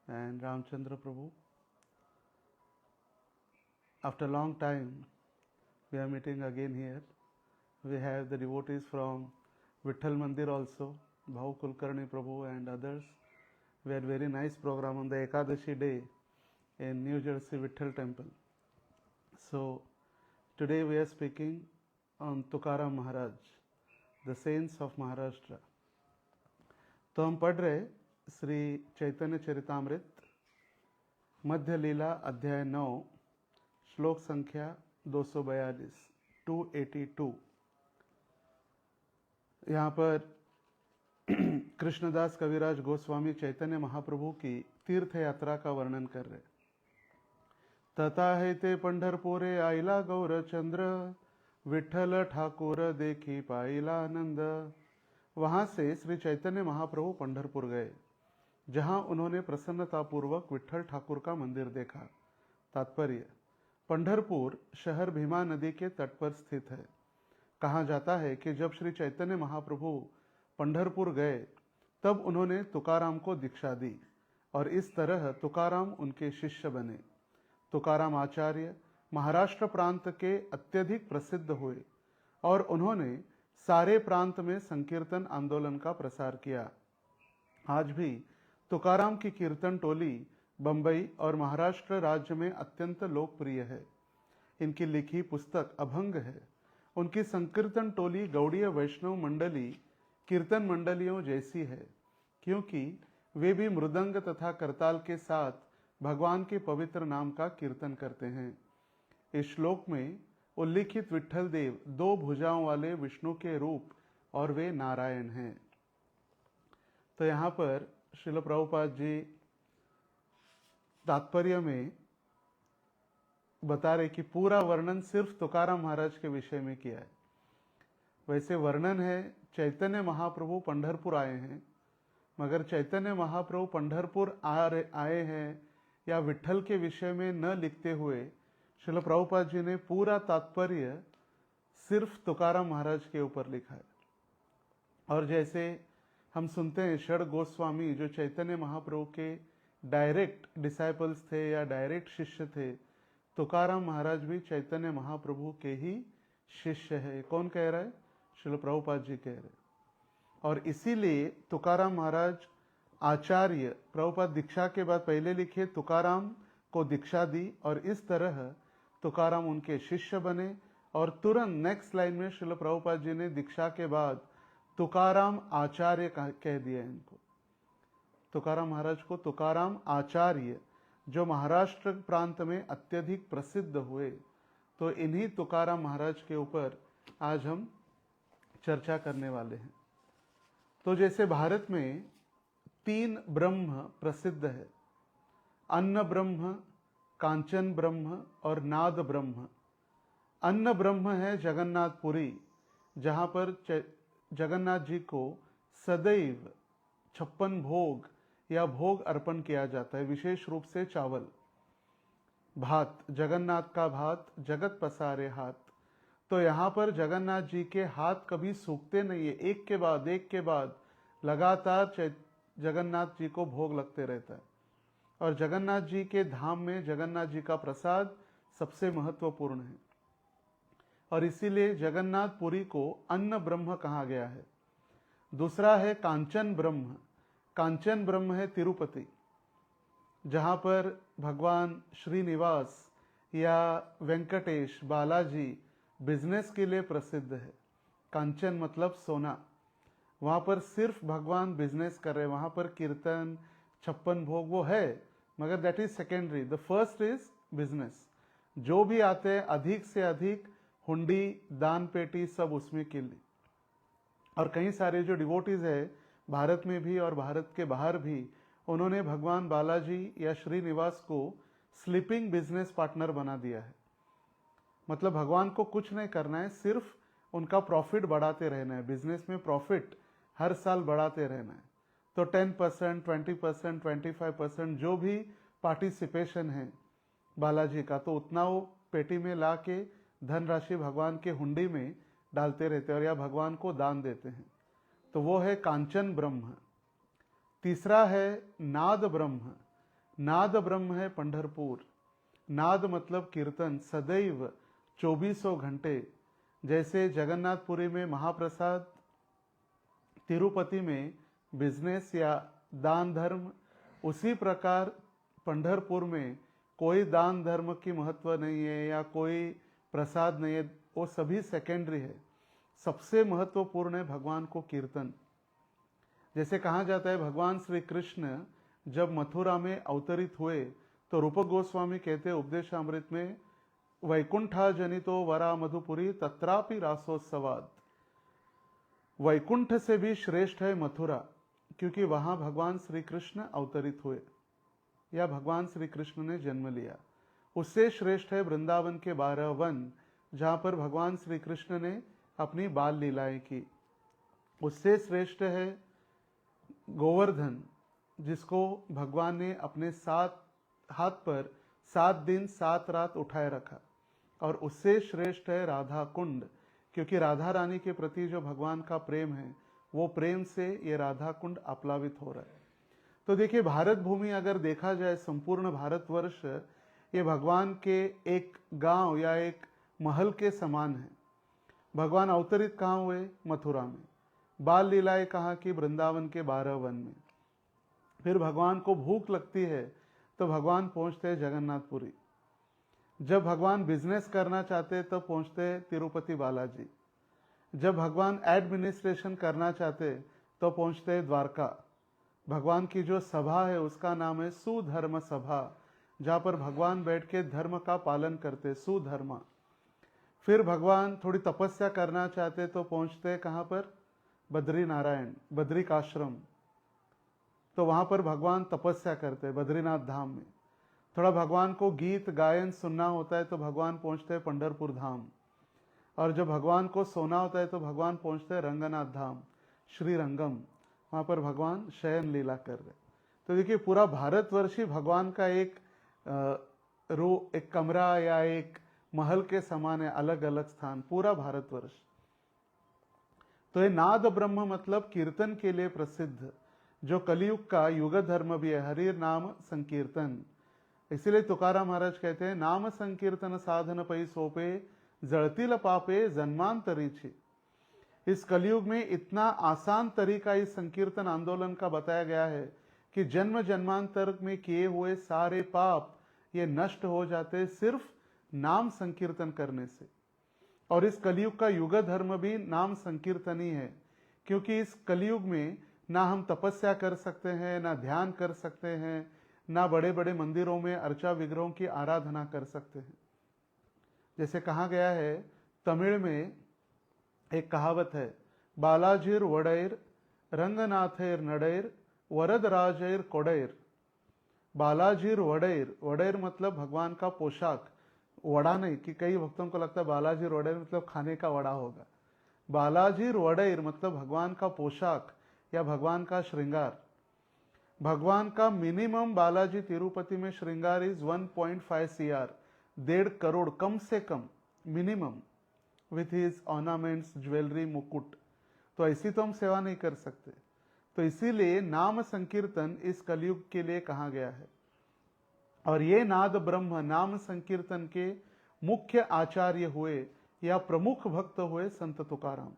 and Ramchandra Prabhu. After a long time, we are meeting again here. We have the devotees from Vitthal Mandir also, Bhau Kulkarni Prabhu and others. We had very nice program on the Ekadashi day in New Jersey Vitthal Temple. So today we are speaking on Tukaram Maharaj, the saints of Maharashtra. तो हम पढ़ रहे श्री चैतन्य चरितामृत मध्य लीला अध्याय 9 श्लोक संख्या 242 282। यहाँ पर कृष्णदास कविराज गोस्वामी चैतन्य महाप्रभु की तीर्थ यात्रा का वर्णन कर रहे। तथा है ते पंढरपुरे आईला गौरचंद्र, विठ्ठल ठाकुर देखी पाईला आनंद। वहाँ से श्री चैतन्य महाप्रभु पंढरपुर गए, जहाँ उन्होंने प्रसन्नतापूर्वक विठ्ठल ठाकुर का मंदिर देखा। तात्पर्य: पंढरपुर शहर भीमा नदी के तट पर स्थित है। कहा जाता है कि जब श्री चैतन्य महाप्रभु पंढरपुर गए तब उन्होंने तुकाराम को दीक्षा दी और इस तरह तुकाराम उनके शिष्य बने। तुकाराम आचार्य महाराष्ट्र प्रांत के अत्यधिक प्रसिद्ध हुए और उन्होंने सारे प्रांत में संकीर्तन आंदोलन का प्रसार किया। आज भी तुकाराम की कीर्तन टोली बंबई और महाराष्ट्र राज्य में अत्यंत लोकप्रिय है। इनकी लिखी पुस्तक अभंग है। उनकी संकीर्तन टोली गौड़ीय वैष्णव मंडली कीर्तन मंडलियों जैसी है, क्योंकि वे भी मृदंग तथा करताल के साथ भगवान के पवित्र नाम का कीर्तन करते हैं। इस श्लोक में उल्लिखित विठ्ठल देव 2 भुजाओं वाले विष्णु के रूप और वे नारायण हैं। तो यहाँ पर श्रील प्रभुपाद जी तात्पर्य में बता रहे कि पूरा वर्णन सिर्फ तुकाराम महाराज के विषय में किया है। वैसे वर्णन है चैतन्य महाप्रभु पंढरपुर आए हैं, मगर चैतन्य महाप्रभु पंढरपुर आए हैं या विठ्ठल के विषय में न लिखते हुए श्रील प्रभुपाद जी ने पूरा तात्पर्य सिर्फ तुकाराम महाराज के ऊपर लिखा है। और जैसे हम सुनते हैं षड गोस्वामी जो चैतन्य महाप्रभु के डायरेक्ट डिसाइपल्स थे या डायरेक्ट शिष्य थे, तुकाराम महाराज भी चैतन्य महाप्रभु के ही शिष्य है। कौन कह रहा है? श्रील प्रभुपाद जी कह रहे। और इसीलिए तुकाराम महाराज आचार्य प्रभुपाद दीक्षा के बाद पहले लिखे तुकाराम को दीक्षा दी और इस तरह तुकाराम उनके शिष्य बने। और तुरंत नेक्स्ट लाइन में श्रील प्रभुपाद जी ने दीक्षा के बाद तुकाराम आचार्य कह दिया इनको। तुकाराम महाराज को तुकाराम आचार्य, जो महाराष्ट्र प्रांत में अत्यधिक प्रसिद्ध हुए। तो इन्हीं तुकाराम महाराज के ऊपर आज हम चर्चा करने वाले हैं। तो जैसे भारत में 3 ब्रह्म प्रसिद्ध है, अन्न ब्रह्म, कांचन ब्रह्म और नाद ब्रह्म। अन्न ब्रह्म है जगन्नाथपुरी, जहाँ पर जगन्नाथ जी को सदैव 56 भोग या भोग अर्पण किया जाता है, विशेष रूप से चावल भात। जगन्नाथ का भात जगत पसारे हाथ। तो यहाँ पर जगन्नाथ जी के हाथ कभी सूखते नहीं है, एक के बाद लगातार जगन्नाथ जी को भोग लगते रहता है। और जगन्नाथ जी के धाम में जगन्नाथ जी का प्रसाद सबसे महत्वपूर्ण है और इसीलिए जगन्नाथपुरी को अन्न ब्रह्म कहा गया है। दूसरा है कांचन ब्रह्म। कांचन ब्रह्म है तिरुपति, जहाँ पर भगवान श्रीनिवास या वेंकटेश बालाजी बिजनेस के लिए प्रसिद्ध है। कांचन मतलब सोना। वहाँ पर सिर्फ भगवान बिजनेस कर रहे हैं। वहाँ पर कीर्तन 56 भोग वो है, मगर that is secondary. The first is business. जो भी आते हैं अधिक से अधिक हुंडी, दान पेटी सब उसमें के लिए। और कई सारे जो डिवोटीज है भारत में भी और भारत के बाहर भी, उन्होंने भगवान बालाजी या श्रीनिवास को स्लीपिंग बिजनेस पार्टनर बना दिया है। मतलब भगवान को कुछ नहीं करना है, सिर्फ उनका प्रॉफिट बढ़ाते रहना है। बिजनेस में प्रॉफिट हर साल बढ़ाते रहना है। तो 10%, 20%, 25% जो भी पार्टिसिपेशन है बालाजी का, तो उतना वो पेटी में ला के धनराशि भगवान के हुंडी में डालते रहते हैं और या भगवान को दान देते हैं। तो वो है कांचन ब्रह्म। तीसरा है नाद ब्रह्म। नाद ब्रह्म है पंढरपुर। नाद मतलब कीर्तन, सदैव 24 घंटे। जैसे जगन्नाथपुरी में महाप्रसाद, तिरुपति में बिजनेस या दान धर्म, उसी प्रकार पंढरपुर में कोई दान धर्म की महत्व नहीं है या कोई प्रसाद नहीं है, वो सभी सेकेंडरी है। सबसे महत्वपूर्ण है भगवान को कीर्तन। जैसे कहा जाता है भगवान श्री कृष्ण जब मथुरा में अवतरित हुए तो रूप गोस्वामी कहते हैं उपदेशामृत में, वैकुंठा जनितो वरा मधुपुरी तत्रापि रासोत्सवाद। वैकुंठ से भी श्रेष्ठ है मथुरा, क्योंकि वहां भगवान श्री कृष्ण अवतरित हुए या भगवान श्री कृष्ण ने जन्म लिया। उससे श्रेष्ठ है वृंदावन के 12 वन, जहां पर भगवान श्री कृष्ण ने अपनी बाल लीलाएं की। उससे श्रेष्ठ है गोवर्धन, जिसको भगवान ने अपने 7 हाथ पर 7 दिन 7 रात उठाए रखा। और उससे श्रेष्ठ है राधा कुंड, क्योंकि राधा रानी के प्रति जो भगवान का प्रेम है, वो प्रेम से ये राधा कुंड आप्लावित हो रहा है। तो देखिए, भारत भूमि अगर देखा जाए, संपूर्ण भारतवर्ष ये भगवान के एक गांव या एक महल के समान है। भगवान अवतरित कहाँ हुए? मथुरा में। बाल लीलाएं कहाँ की? वृंदावन के 12 वन में। फिर भगवान को भूख लगती है तो भगवान पहुंचते हैं जगन्नाथपुरी। जब भगवान बिजनेस करना चाहते हैं तो पहुंचते हैं तिरुपति बालाजी। जब भगवान एडमिनिस्ट्रेशन करना चाहते तो पहुंचते हैं द्वारका। भगवान की जो सभा है उसका नाम है सुधर्म सभा, जहाँ पर भगवान बैठ के धर्म का पालन करते, सुधर्मा। फिर भगवान थोड़ी तपस्या करना चाहते तो पहुंचते कहाँ पर? बद्री नारायण, बद्रिकाश्रम। तो वहां पर भगवान तपस्या करते बद्रीनाथ धाम में। थोड़ा भगवान को गीत गायन सुनना होता है तो भगवान पहुंचते हैं पंढरपुर धाम। और जब भगवान को सोना होता है तो भगवान पहुंचते हैं रंगनाथ धाम, श्री रंगम। वहां पर भगवान शयन लीला कर रहे। तो देखिए, पूरा भारतवर्ष ही भगवान का एक कमरा या एक महल के समान है, अलग अलग स्थान, पूरा भारतवर्ष। तो ये नाद ब्रह्म मतलब कीर्तन के लिए प्रसिद्ध, जो कलयुग का युग धर्म भी है, हरि नाम संकीर्तन। इसीलिए तुकाराम महाराज कहते हैं, नाम संकीर्तन साधन पै सोपे जड़तील पापे जन्मांतरीछि। इस कलयुग में इतना आसान तरीका इस संकीर्तन आंदोलन का बताया गया है कि जन्म जन्मांतर में किए हुए सारे पाप ये नष्ट हो जाते सिर्फ नाम संकीर्तन करने से। और इस कलयुग का युग धर्म भी नाम संकीर्तन ही है, क्योंकि इस कलयुग में ना हम तपस्या कर सकते हैं, ना ध्यान कर सकते हैं, ना बड़े बड़े मंदिरों में अर्चा विग्रहों की आराधना कर सकते हैं। जैसे कहा गया है, तमिल में एक कहावत है, बालाजीर वडैर रंगनाथैर नडैर वरदराजैर कोडैर। बालाजीर वडैर, वडैर मतलब भगवान का पोशाक, वड़ा नहीं, कि कई भक्तों को लगता है बालाजी वडैर मतलब खाने का वड़ा होगा। बालाजी वडैर मतलब भगवान का पोशाक या भगवान का श्रृंगार। भगवान का मिनिमम बालाजी तिरुपति में श्रृंगार इज 1.5 CR, 1.5 करोड़ कम से कम minimum, with his ornaments, jewellery, मुकुट। तो ऐसी तो हम सेवा नहीं कर सकते। तो इसीलिए नाम संकीर्तन इस कलयुग के लिए कहा गया है। और ये नाद ब्रह्म नाम संकीर्तन के मुख्य आचार्य हुए या प्रमुख भक्त हुए संत तुकाराम,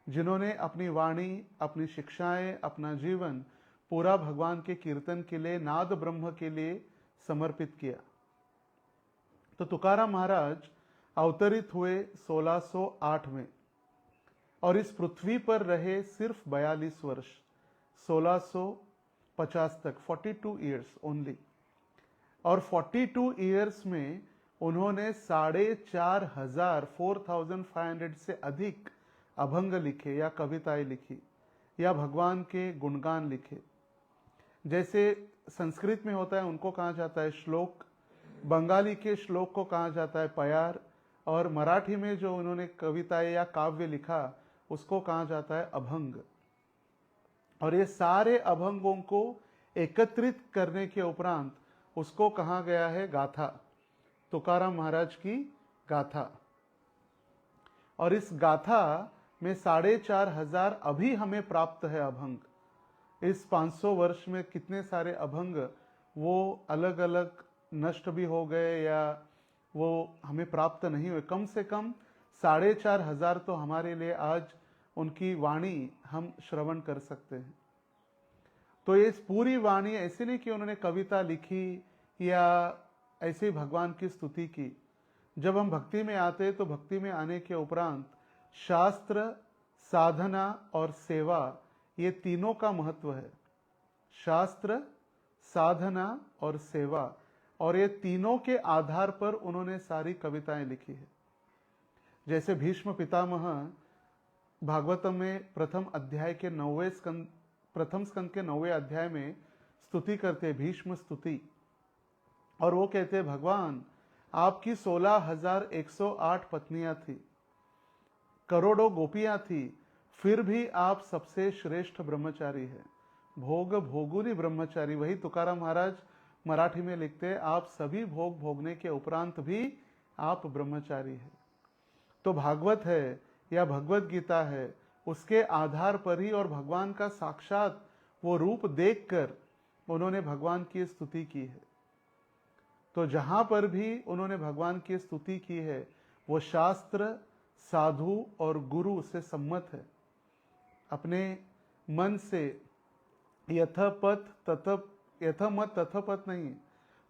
जिन्होंने अपनी वाणी, अपनी शिक्षाएं, अपना जीवन पूरा भगवान के कीर्तन के लिए, नाद ब्रह्म के लिए समर्पित किया। तो तुकाराम महाराज अवतरित हुए 1608 में और इस पृथ्वी पर रहे सिर्फ 42 वर्ष, 1650 तक, 42 ईयर्स ओनली। और 42 ईयर्स में उन्होंने 4,500 से अधिक अभंग लिखे या कविताएं लिखी या भगवान के गुणगान लिखे। जैसे संस्कृत में होता है उनको कहा जाता है श्लोक, बंगाली के श्लोक को कहा जाता है पयार, और मराठी में जो उन्होंने कविताएं या काव्य लिखा उसको कहा जाता है अभंग। और ये सारे अभंगों को एकत्रित करने के उपरांत उसको कहा गया है गाथा, तुकाराम महाराज की गाथा। और इस गाथा में 4,500 अभी हमें प्राप्त है अभंग। इस 500 वर्ष में कितने सारे अभंग वो अलग अलग नष्ट भी हो गए या वो हमें प्राप्त नहीं हुए, कम से कम 4,500 तो हमारे लिए आज उनकी वाणी हम श्रवण कर सकते हैं। तो ये पूरी वाणी ऐसी नहीं कि उन्होंने कविता लिखी या ऐसे भगवान की स्तुति की। जब हम भक्ति में आते हैं तो भक्ति में आने के उपरांत शास्त्र, साधना और सेवा, ये तीनों का महत्व है। शास्त्र, साधना और सेवा, और ये तीनों के आधार पर उन्होंने सारी कविताएं लिखी है। जैसे भीष्म पितामह भागवतम में प्रथम स्कंद के 9वें अध्याय में स्तुति करते, भीष्म स्तुति, और वो कहते हैं भगवान आपकी 16,108 पत्नियां थी, करोड़ों गोपियां थी, फिर भी आप सबसे श्रेष्ठ ब्रह्मचारी है, भोग भोगुनी ब्रह्मचारी। वही तुकाराम महाराज मराठी में लिखते हैं, आप सभी भोग भोगने के उपरांत भी आप ब्रह्मचारी है। तो भागवत है या भगवत गीता है, उसके आधार पर ही और भगवान का साक्षात वो रूप देखकर उन्होंने भगवान की स्तुति की है। तो जहां पर भी उन्होंने भगवान की स्तुति की है वो शास्त्र, साधु और गुरु से सम्मत है। अपने मन से यथापथ तथापथ नहीं,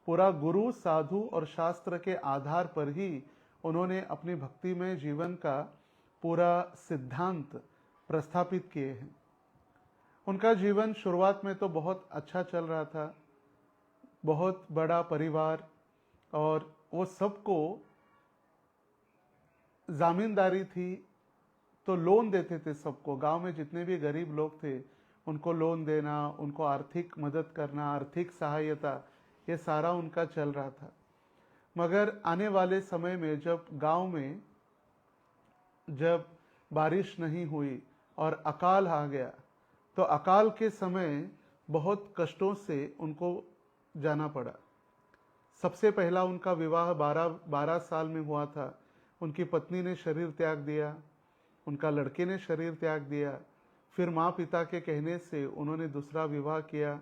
पूरा गुरु, साधु और शास्त्र के आधार पर ही उन्होंने अपनी भक्ति में जीवन का पूरा सिद्धांत प्रस्थापित किए हैं। उनका जीवन शुरुआत में तो बहुत अच्छा चल रहा था, बहुत बड़ा परिवार, और वो सबको जामींदारी थी तो लोन देते थे सबको। गांव में जितने भी गरीब लोग थे उनको लोन देना, उनको आर्थिक मदद करना, आर्थिक सहायता, ये सारा उनका चल रहा था। मगर आने वाले समय में जब गांव में जब बारिश नहीं हुई और अकाल आ गया, तो अकाल के समय बहुत कष्टों से उनको जाना पड़ा। सबसे पहला उनका विवाह 12 साल में हुआ था। उनकी पत्नी ने शरीर त्याग दिया, उनका लड़के ने शरीर त्याग दिया। फिर माँ पिता के कहने से उन्होंने दूसरा विवाह किया।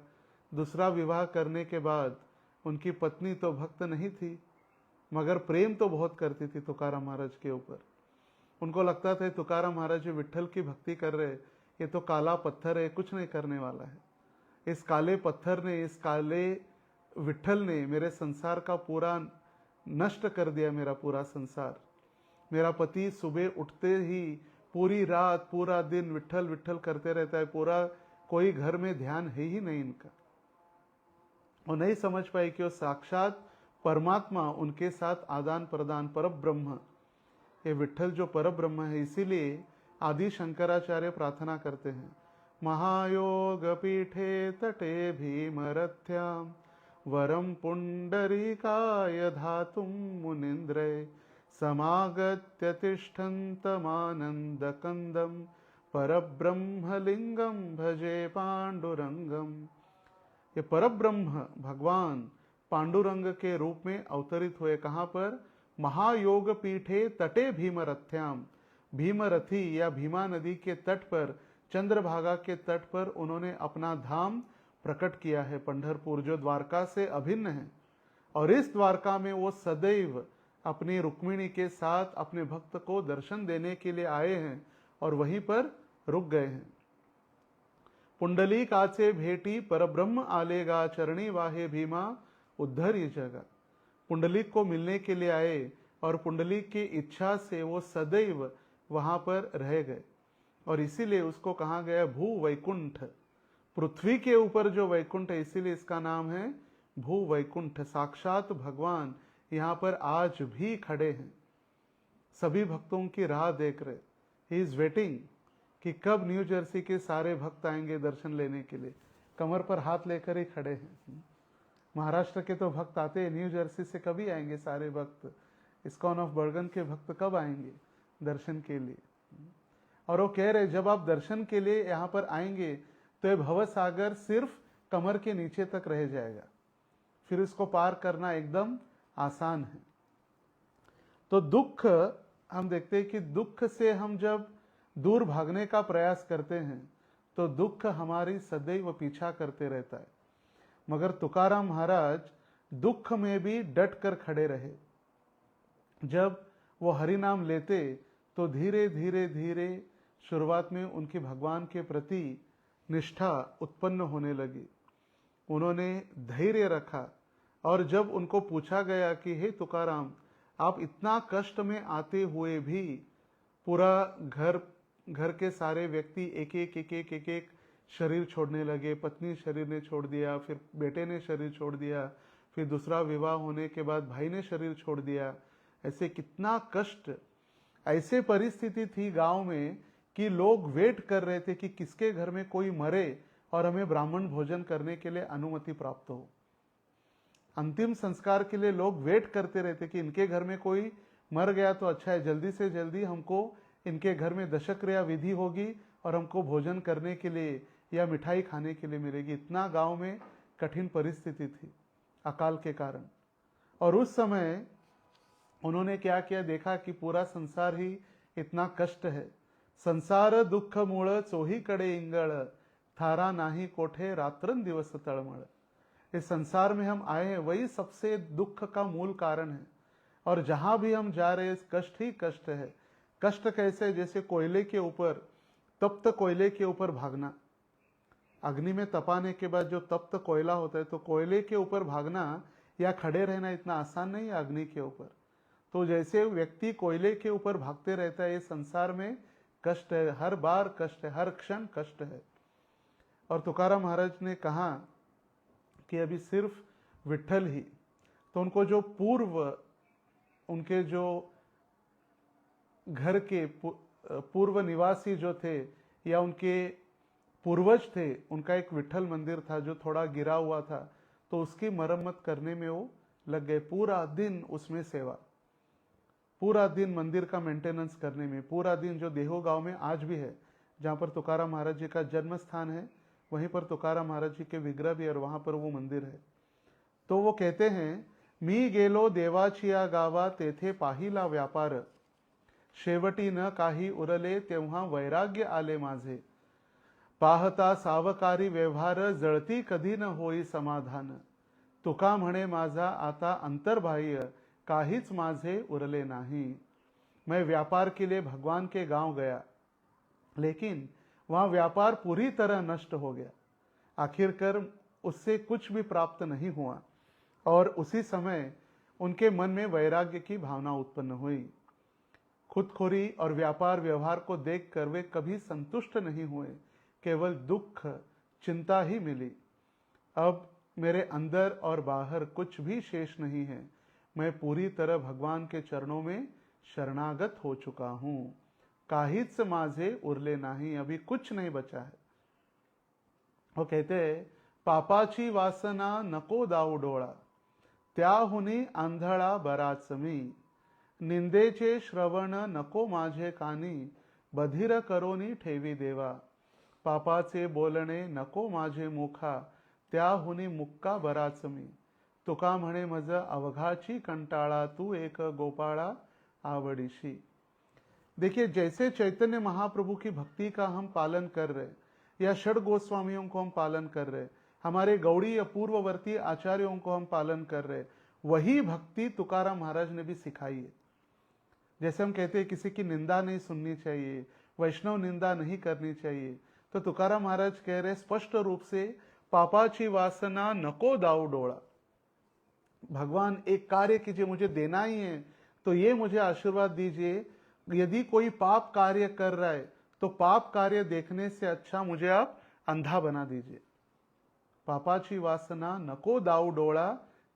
दूसरा विवाह करने के बाद उनकी पत्नी तो भक्त नहीं थी, मगर प्रेम तो बहुत करती थी तुकाराम महाराज के ऊपर। उनको लगता था तुकाराम महाराज जी विट्ठल की भक्ति कर रहे, ये तो काला पत्थर है, कुछ नहीं करने वाला है। इस काले पत्थर ने, इस काले विट्ठल ने मेरे संसार का पूरा नष्ट कर दिया, मेरा पूरा संसार। मेरा पति सुबह उठते ही पूरी रात पूरा दिन विट्ठल विट्ठल करते रहता है, पूरा कोई घर में ध्यान है ही नहीं इनका। वो नहीं समझ पाए कि वो साक्षात परमात्मा उनके साथ आदान प्रदान, पर ब्रह्म, ये विट्ठल जो पर ब्रह्म है। इसीलिए आदि शंकराचार्य प्रार्थना करते हैं, महायोग पीठे तटे भीमरथ्याम वरम पुंडरीकाय धातुम मुनिंद्रे समागत्य तिष्ठन्तमानन्दकन्दं परब्रह्मलिंगम भजे पांडुरंगम। ये परब्रह्म भगवान पांडुरंग के रूप में अवतरित हुए। कहाँ पर? महायोग पीठे तटे भीमरथ्याम, भीमरथी या भीमा नदी के तट पर, चंद्रभागा के तट पर उन्होंने अपना धाम प्रकट किया है, पंढरपुर, जो द्वारका से अभिन्न है। और इस द्वारका में वो सदैव अपनी रुक्मिणी के साथ अपने भक्त को दर्शन देने के लिए आए हैं और वहीं पर रुक गए हैं। पुंडलीक आचे भेटी परब्रह्म आलेगा, चरणी वाहे भीमा उद्धर ये जगह। पुंडलीक को मिलने के लिए आए और पुंडलीक की इच्छा से वो सदैव वहां पर रह गए, और इसीलिए उसको कहा गया भू वैकुंठ। पृथ्वी के ऊपर जो वैकुंठ है, इसीलिए इसका नाम है भू वैकुंठ। साक्षात भगवान यहाँ पर आज भी खड़े हैं, सभी भक्तों की राह देख रहे। ही इज वेटिंग कि कब न्यू जर्सी के सारे भक्त आएंगे दर्शन लेने के लिए। कमर पर हाथ लेकर ही खड़े हैं। महाराष्ट्र के तो भक्त आते हैं, न्यू जर्सी से कभी आएंगे सारे भक्त? इस्कॉन ऑफ बर्गन के भक्त कब आएंगे दर्शन के लिए? और वो कह रहे जब आप दर्शन के लिए यहाँ पर आएंगे तो ये भव सागर सिर्फ कमर के नीचे तक रह जाएगा, फिर इसको पार करना एकदम आसान है। तो दुख, हम देखते हैं कि दुख से हम जब दूर भागने का प्रयास करते हैं तो दुख हमारी सदैव पीछा करते रहता है। मगर तुकाराम महाराज दुख में भी डट कर खड़े रहे। जब वो हरि नाम लेते तो धीरे धीरे धीरे शुरुआत में उनकी भगवान के प्रति निष्ठा उत्पन्न होने लगी। उन्होंने धैर्य रखा और जब उनको पूछा गया कि हे तुकाराम, आप इतना कष्ट में आते हुए भी पूरा घर के सारे व्यक्ति एक एक शरीर छोड़ने लगे। पत्नी शरीर ने छोड़ दिया, फिर बेटे ने शरीर छोड़ दिया, फिर दूसरा विवाह होने के बाद भाई ने शरीर छोड़ दिया। ऐसे कितना कष्ट, ऐसे परिस्थिति थी गांव में कि लोग वेट कर रहे थे कि किसके घर में कोई मरे और हमें ब्राह्मण भोजन करने के लिए अनुमति प्राप्त हो। अंतिम संस्कार के लिए लोग वेट करते रहते कि इनके घर में कोई मर गया तो अच्छा है, जल्दी से जल्दी हमको इनके घर में दशक्रिया विधि होगी और हमको भोजन करने के लिए या मिठाई खाने के लिए मिलेगी। इतना गांव में कठिन परिस्थिति थी अकाल के कारण। और उस समय उन्होंने क्या किया, देखा कि पूरा संसार ही इतना कष्ट है। संसार दुख मूळ चोही कडे इंगळ, थारा नाही कोठे रात्रन दिवस तळमळ। इस संसार में हम आए हैं, वही सबसे दुख का मूल कारण है। और जहां भी हम जा रहे हैं कष्ट ही कष्ट है। कष्ट कैसे, जैसे कोयले के ऊपर, तप्त कोयले के ऊपर भागना। अग्नि में तपाने के बाद जो तप्त कोयला होता है, तो कोयले के ऊपर भागना या खड़े रहना इतना आसान नहीं है अग्नि के ऊपर। तो जैसे व्यक्ति कोयले के ऊपर भागते रहता है, ये संसार में कष्ट है, हर बार कष्ट है, हर क्षण कष्ट है। और तुकाराम महाराज ने कहा कि अभी सिर्फ विठल ही, तो उनको जो उनके जो घर के पूर्व निवासी जो थे या उनके पूर्वज थे, उनका एक विठल मंदिर था जो थोड़ा गिरा हुआ था, तो उसकी मरम्मत करने में वो लग गए। पूरा दिन उसमें सेवा, पूरा दिन मंदिर का मेंटेनेंस करने में, पूरा दिन। जो देहो गांव में आज भी है, जहाँ पर तुकाराम महाराज जी का जन्म स्थान है, वहीं पर तुकाराम महाराज जी के विग्रह भी है और वहां पर वो मंदिर है। तो वो कहते हैं, मी गेलो देवाचिया गावा तेथे पाहिला व्यापार, शेवटी न काही उरले तेव्हा वैराग्य आले माझे, पाहता सावकारी व्यवहार जळती कधी न होई समाधान, तुका म्हणे माझा आता अंतर्बाह्य काहीच माझे उरले नाही। मैं व्यापार के लिए भगवान के गांव गया, लेकिन वहां व्यापार पूरी तरह नष्ट हो गया। आखिरकार उससे कुछ भी प्राप्त नहीं हुआ और उसी समय उनके मन में वैराग्य की भावना उत्पन्न हुई। खुदखोरी और व्यापार व्यवहार को देखकर वे कभी संतुष्ट नहीं हुए, केवल दुख चिंता ही मिली। अब मेरे अंदर और बाहर कुछ भी शेष नहीं है, मैं पूरी तरह भगवान के चरणों में शरणागत हो चुका हूं। काहीच माझे उरले नाही, अभी कुछ नहीं बचा है। वो कहते हैं, पापाची वासना नको दाऊ डोळा, त्याहुनी आंधळा बराच मी, निंदेचे श्रवण नको माझे कानी, बधिर करोनी ठेवी देवा, पापाचे बोलणे नको माझे मुखा, त्याहुनी मुक्का बराच मी, तुका म्हणे मज अवघाची कंटाळा, तू एक गोपाळा आवडीशी। देखिए, जैसे चैतन्य महाप्रभु की भक्ति का हम पालन कर रहे, या षड गोस्वामियों को हम पालन कर रहे, हमारे गौड़ी या पूर्ववर्ती आचार्यों को हम पालन कर रहे, वही भक्ति तुकाराम महाराज ने भी सिखाई है। जैसे हम कहते हैं किसी की निंदा नहीं सुननी चाहिए, वैष्णव निंदा नहीं करनी चाहिए, तो तुकाराम महाराज कह रहे स्पष्ट रूप से, पापाची वासना नको दाऊ डोळा। भगवान एक कार्य कीजिए, मुझे देना ही है, तो ये मुझे आशीर्वाद दीजिए, यदि कोई पाप कार्य कर रहा है तो पाप कार्य देखने से अच्छा मुझे आप अंधा बना दीजिए। पापाची वासना नको दाऊ डोळा,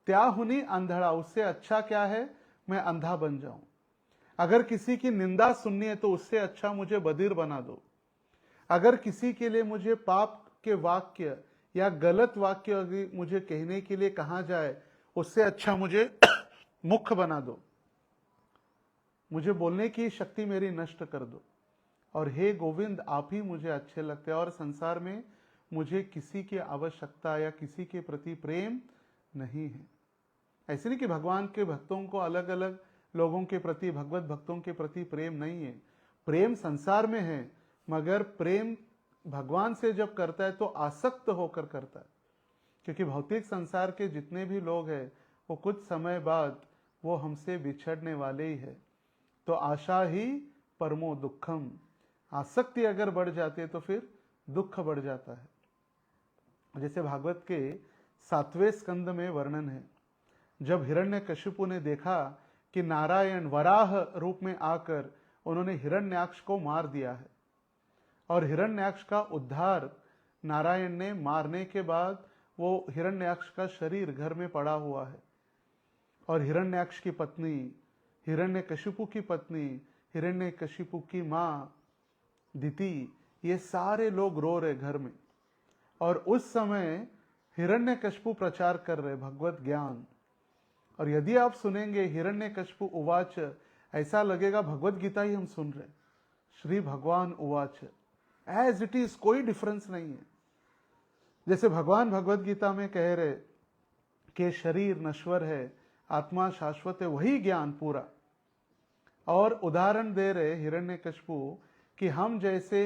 त्याहुनी अंधड़ा, उससे अच्छा क्या है, मैं अंधा बन जाऊं। अगर किसी की निंदा सुननी है तो उससे अच्छा मुझे बधिर बना दो। अगर किसी के लिए मुझे पाप के वाक्य या गलत वाक्य मुझे कहने के लिए कहा जाए, उससे अच्छा मुझे मुख बना दो, मुझे बोलने की शक्ति मेरी नष्ट कर दो। और हे गोविंद, आप ही मुझे अच्छे लगते हैं और संसार में मुझे किसी की आवश्यकता या किसी के प्रति प्रेम नहीं है। ऐसे नहीं कि भगवान के भक्तों को अलग अलग लोगों के प्रति, भगवत भक्तों के प्रति प्रेम नहीं है। प्रेम संसार में है, मगर प्रेम भगवान से जब करता है तो आसक्त होकर करता है, क्योंकि भौतिक संसार के जितने भी लोग हैं वो कुछ समय बाद वो हमसे बिछड़ने वाले ही है। तो आशा ही परमो दुखम, आसक्ति अगर बढ़ जाती है तो फिर दुख बढ़ जाता है। जैसे भागवत के 7वें स्कंद में वर्णन है, जब हिरण्यकशिपु ने देखा कि नारायण वराह रूप में आकर उन्होंने हिरण्याक्ष को मार दिया है और हिरण्याक्ष का उद्धार नारायण ने मारने के बाद वो हिरण्याक्ष का शरीर घर में पड़ा हुआ है और हिरण्याक्ष की पत्नी, हिरण्यकशिपु की पत्नी, हिरण्यकशिपु की माँ दिति, ये सारे लोग रो रहे घर में। और उस समय हिरण्यकशिपु प्रचार कर रहे भगवत ज्ञान। और यदि आप सुनेंगे हिरण्यकशिपु उवाच, ऐसा लगेगा भगवत गीता ही हम सुन रहे, श्री भगवान उवाच, एज इट इज, कोई डिफरेंस नहीं है। जैसे भगवान भगवत गीता में कह रहे कि शरीर नश्वर है, आत्मा शाश्वत है, वही ज्ञान पूरा। और उदाहरण दे रहे हिरण्यकशिपु कि हम जैसे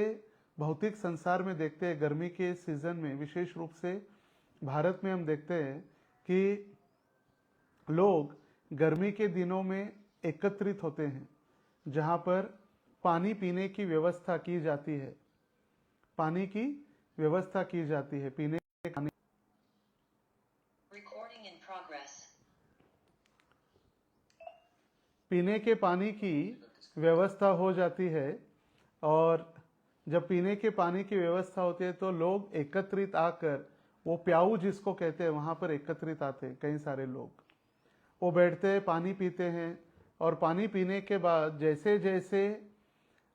भौतिक संसार में देखते हैं, गर्मी के सीजन में विशेष रूप से भारत में हम देखते हैं कि लोग गर्मी के दिनों में एकत्रित होते हैं जहां पर पानी पीने की व्यवस्था की जाती है, पानी की व्यवस्था की जाती है, पीने के पानी। पीने के पानी की व्यवस्था हो जाती है और जब पीने के पानी की व्यवस्था होती है तो लोग एकत्रित आकर, वो प्याऊ जिसको कहते हैं, वहां पर एकत्रित आते हैं कई सारे लोग। वो बैठते हैं, पानी पीते हैं और पानी पीने के बाद जैसे जैसे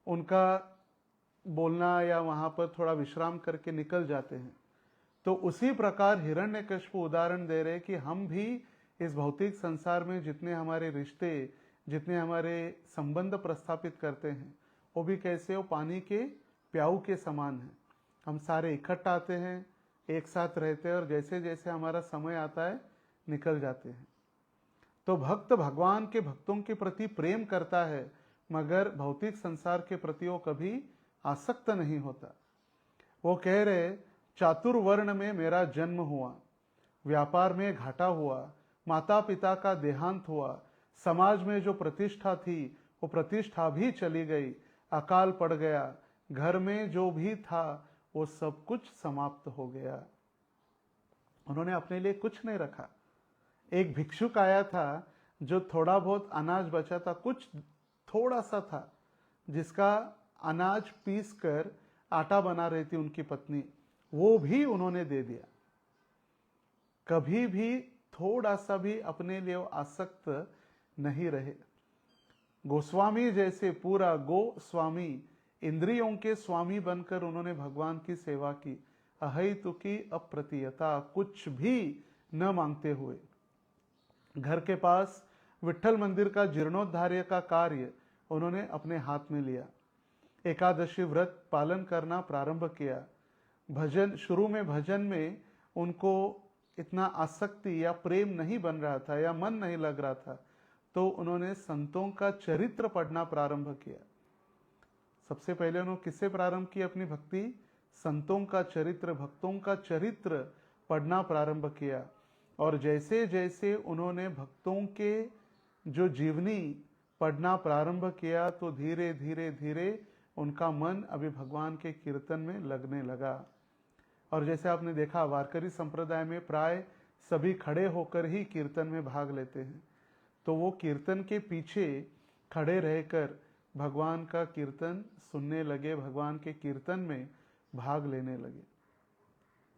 उनका बोलना या वहां पर थोड़ा विश्राम करके निकल जाते हैं, तो उसी प्रकार हिरण्यकशिपु उदाहरण दे रहे कि हम भी इस भौतिक संसार में जितने हमारे रिश्ते, जितने हमारे संबंध प्रस्थापित करते हैं, वो भी कैसे वो पानी के प्याऊ के समान है। हम सारे इकट्ठा आते हैं, एक साथ रहते हैं और जैसे जैसे हमारा समय आता है निकल जाते हैं। तो भक्त भगवान के भक्तों के प्रति प्रेम करता है, मगर भौतिक संसार के प्रति वो कभी आसक्त नहीं होता। वो कह रहे, चातुर्वर्ण में मेरा जन्म हुआ, व्यापार में घाटा हुआ, माता पिता का देहांत हुआ, समाज में जो प्रतिष्ठा थी वो प्रतिष्ठा भी चली गई, अकाल पड़ गया, घर में जो भी था वो सब कुछ समाप्त हो गया। उन्होंने अपने लिए कुछ नहीं रखा। एक भिक्षुक आया था जो थोड़ा बहुत अनाज बचा था, कुछ थोड़ा सा था, जिसका अनाज पीस कर आटा बना रही थी उनकी पत्नी, वो भी उन्होंने दे दिया। कभी भी थोड़ा सा भी अपने लिए आसक्त नहीं रहे। गोस्वामी जैसे पूरा गोस्वामी, इंद्रियों के स्वामी बनकर उन्होंने भगवान की सेवा की, अहितु की अप्रतियता, कुछ भी न मांगते हुए। घर के पास विठ्ठल मंदिर का जीर्णोद्धार्य का कार्य उन्होंने अपने हाथ में लिया। एकादशी व्रत पालन करना प्रारंभ किया। भजन, शुरू में भजन में उनको इतना आसक्ति या प्रेम नहीं बन रहा था या मन नहीं लग रहा था, तो उन्होंने संतों का चरित्र पढ़ना प्रारंभ किया। सबसे पहले उन्होंने किससे प्रारंभ की अपनी भक्ति? संतों का चरित्र, भक्तों का चरित्र पढ़ना प्रारंभ किया। और जैसे जैसे उन्होंने भक्तों के जो जीवनी पढ़ना प्रारंभ किया, तो धीरे धीरे धीरे उनका मन अभी भगवान के कीर्तन में लगने लगा। और जैसे आपने देखा, वारकरी संप्रदाय में प्राय सभी खड़े होकर ही कीर्तन में भाग लेते हैं, तो वो कीर्तन के पीछे खड़े रहकर भगवान का कीर्तन सुनने लगे, भगवान के कीर्तन में भाग लेने लगे।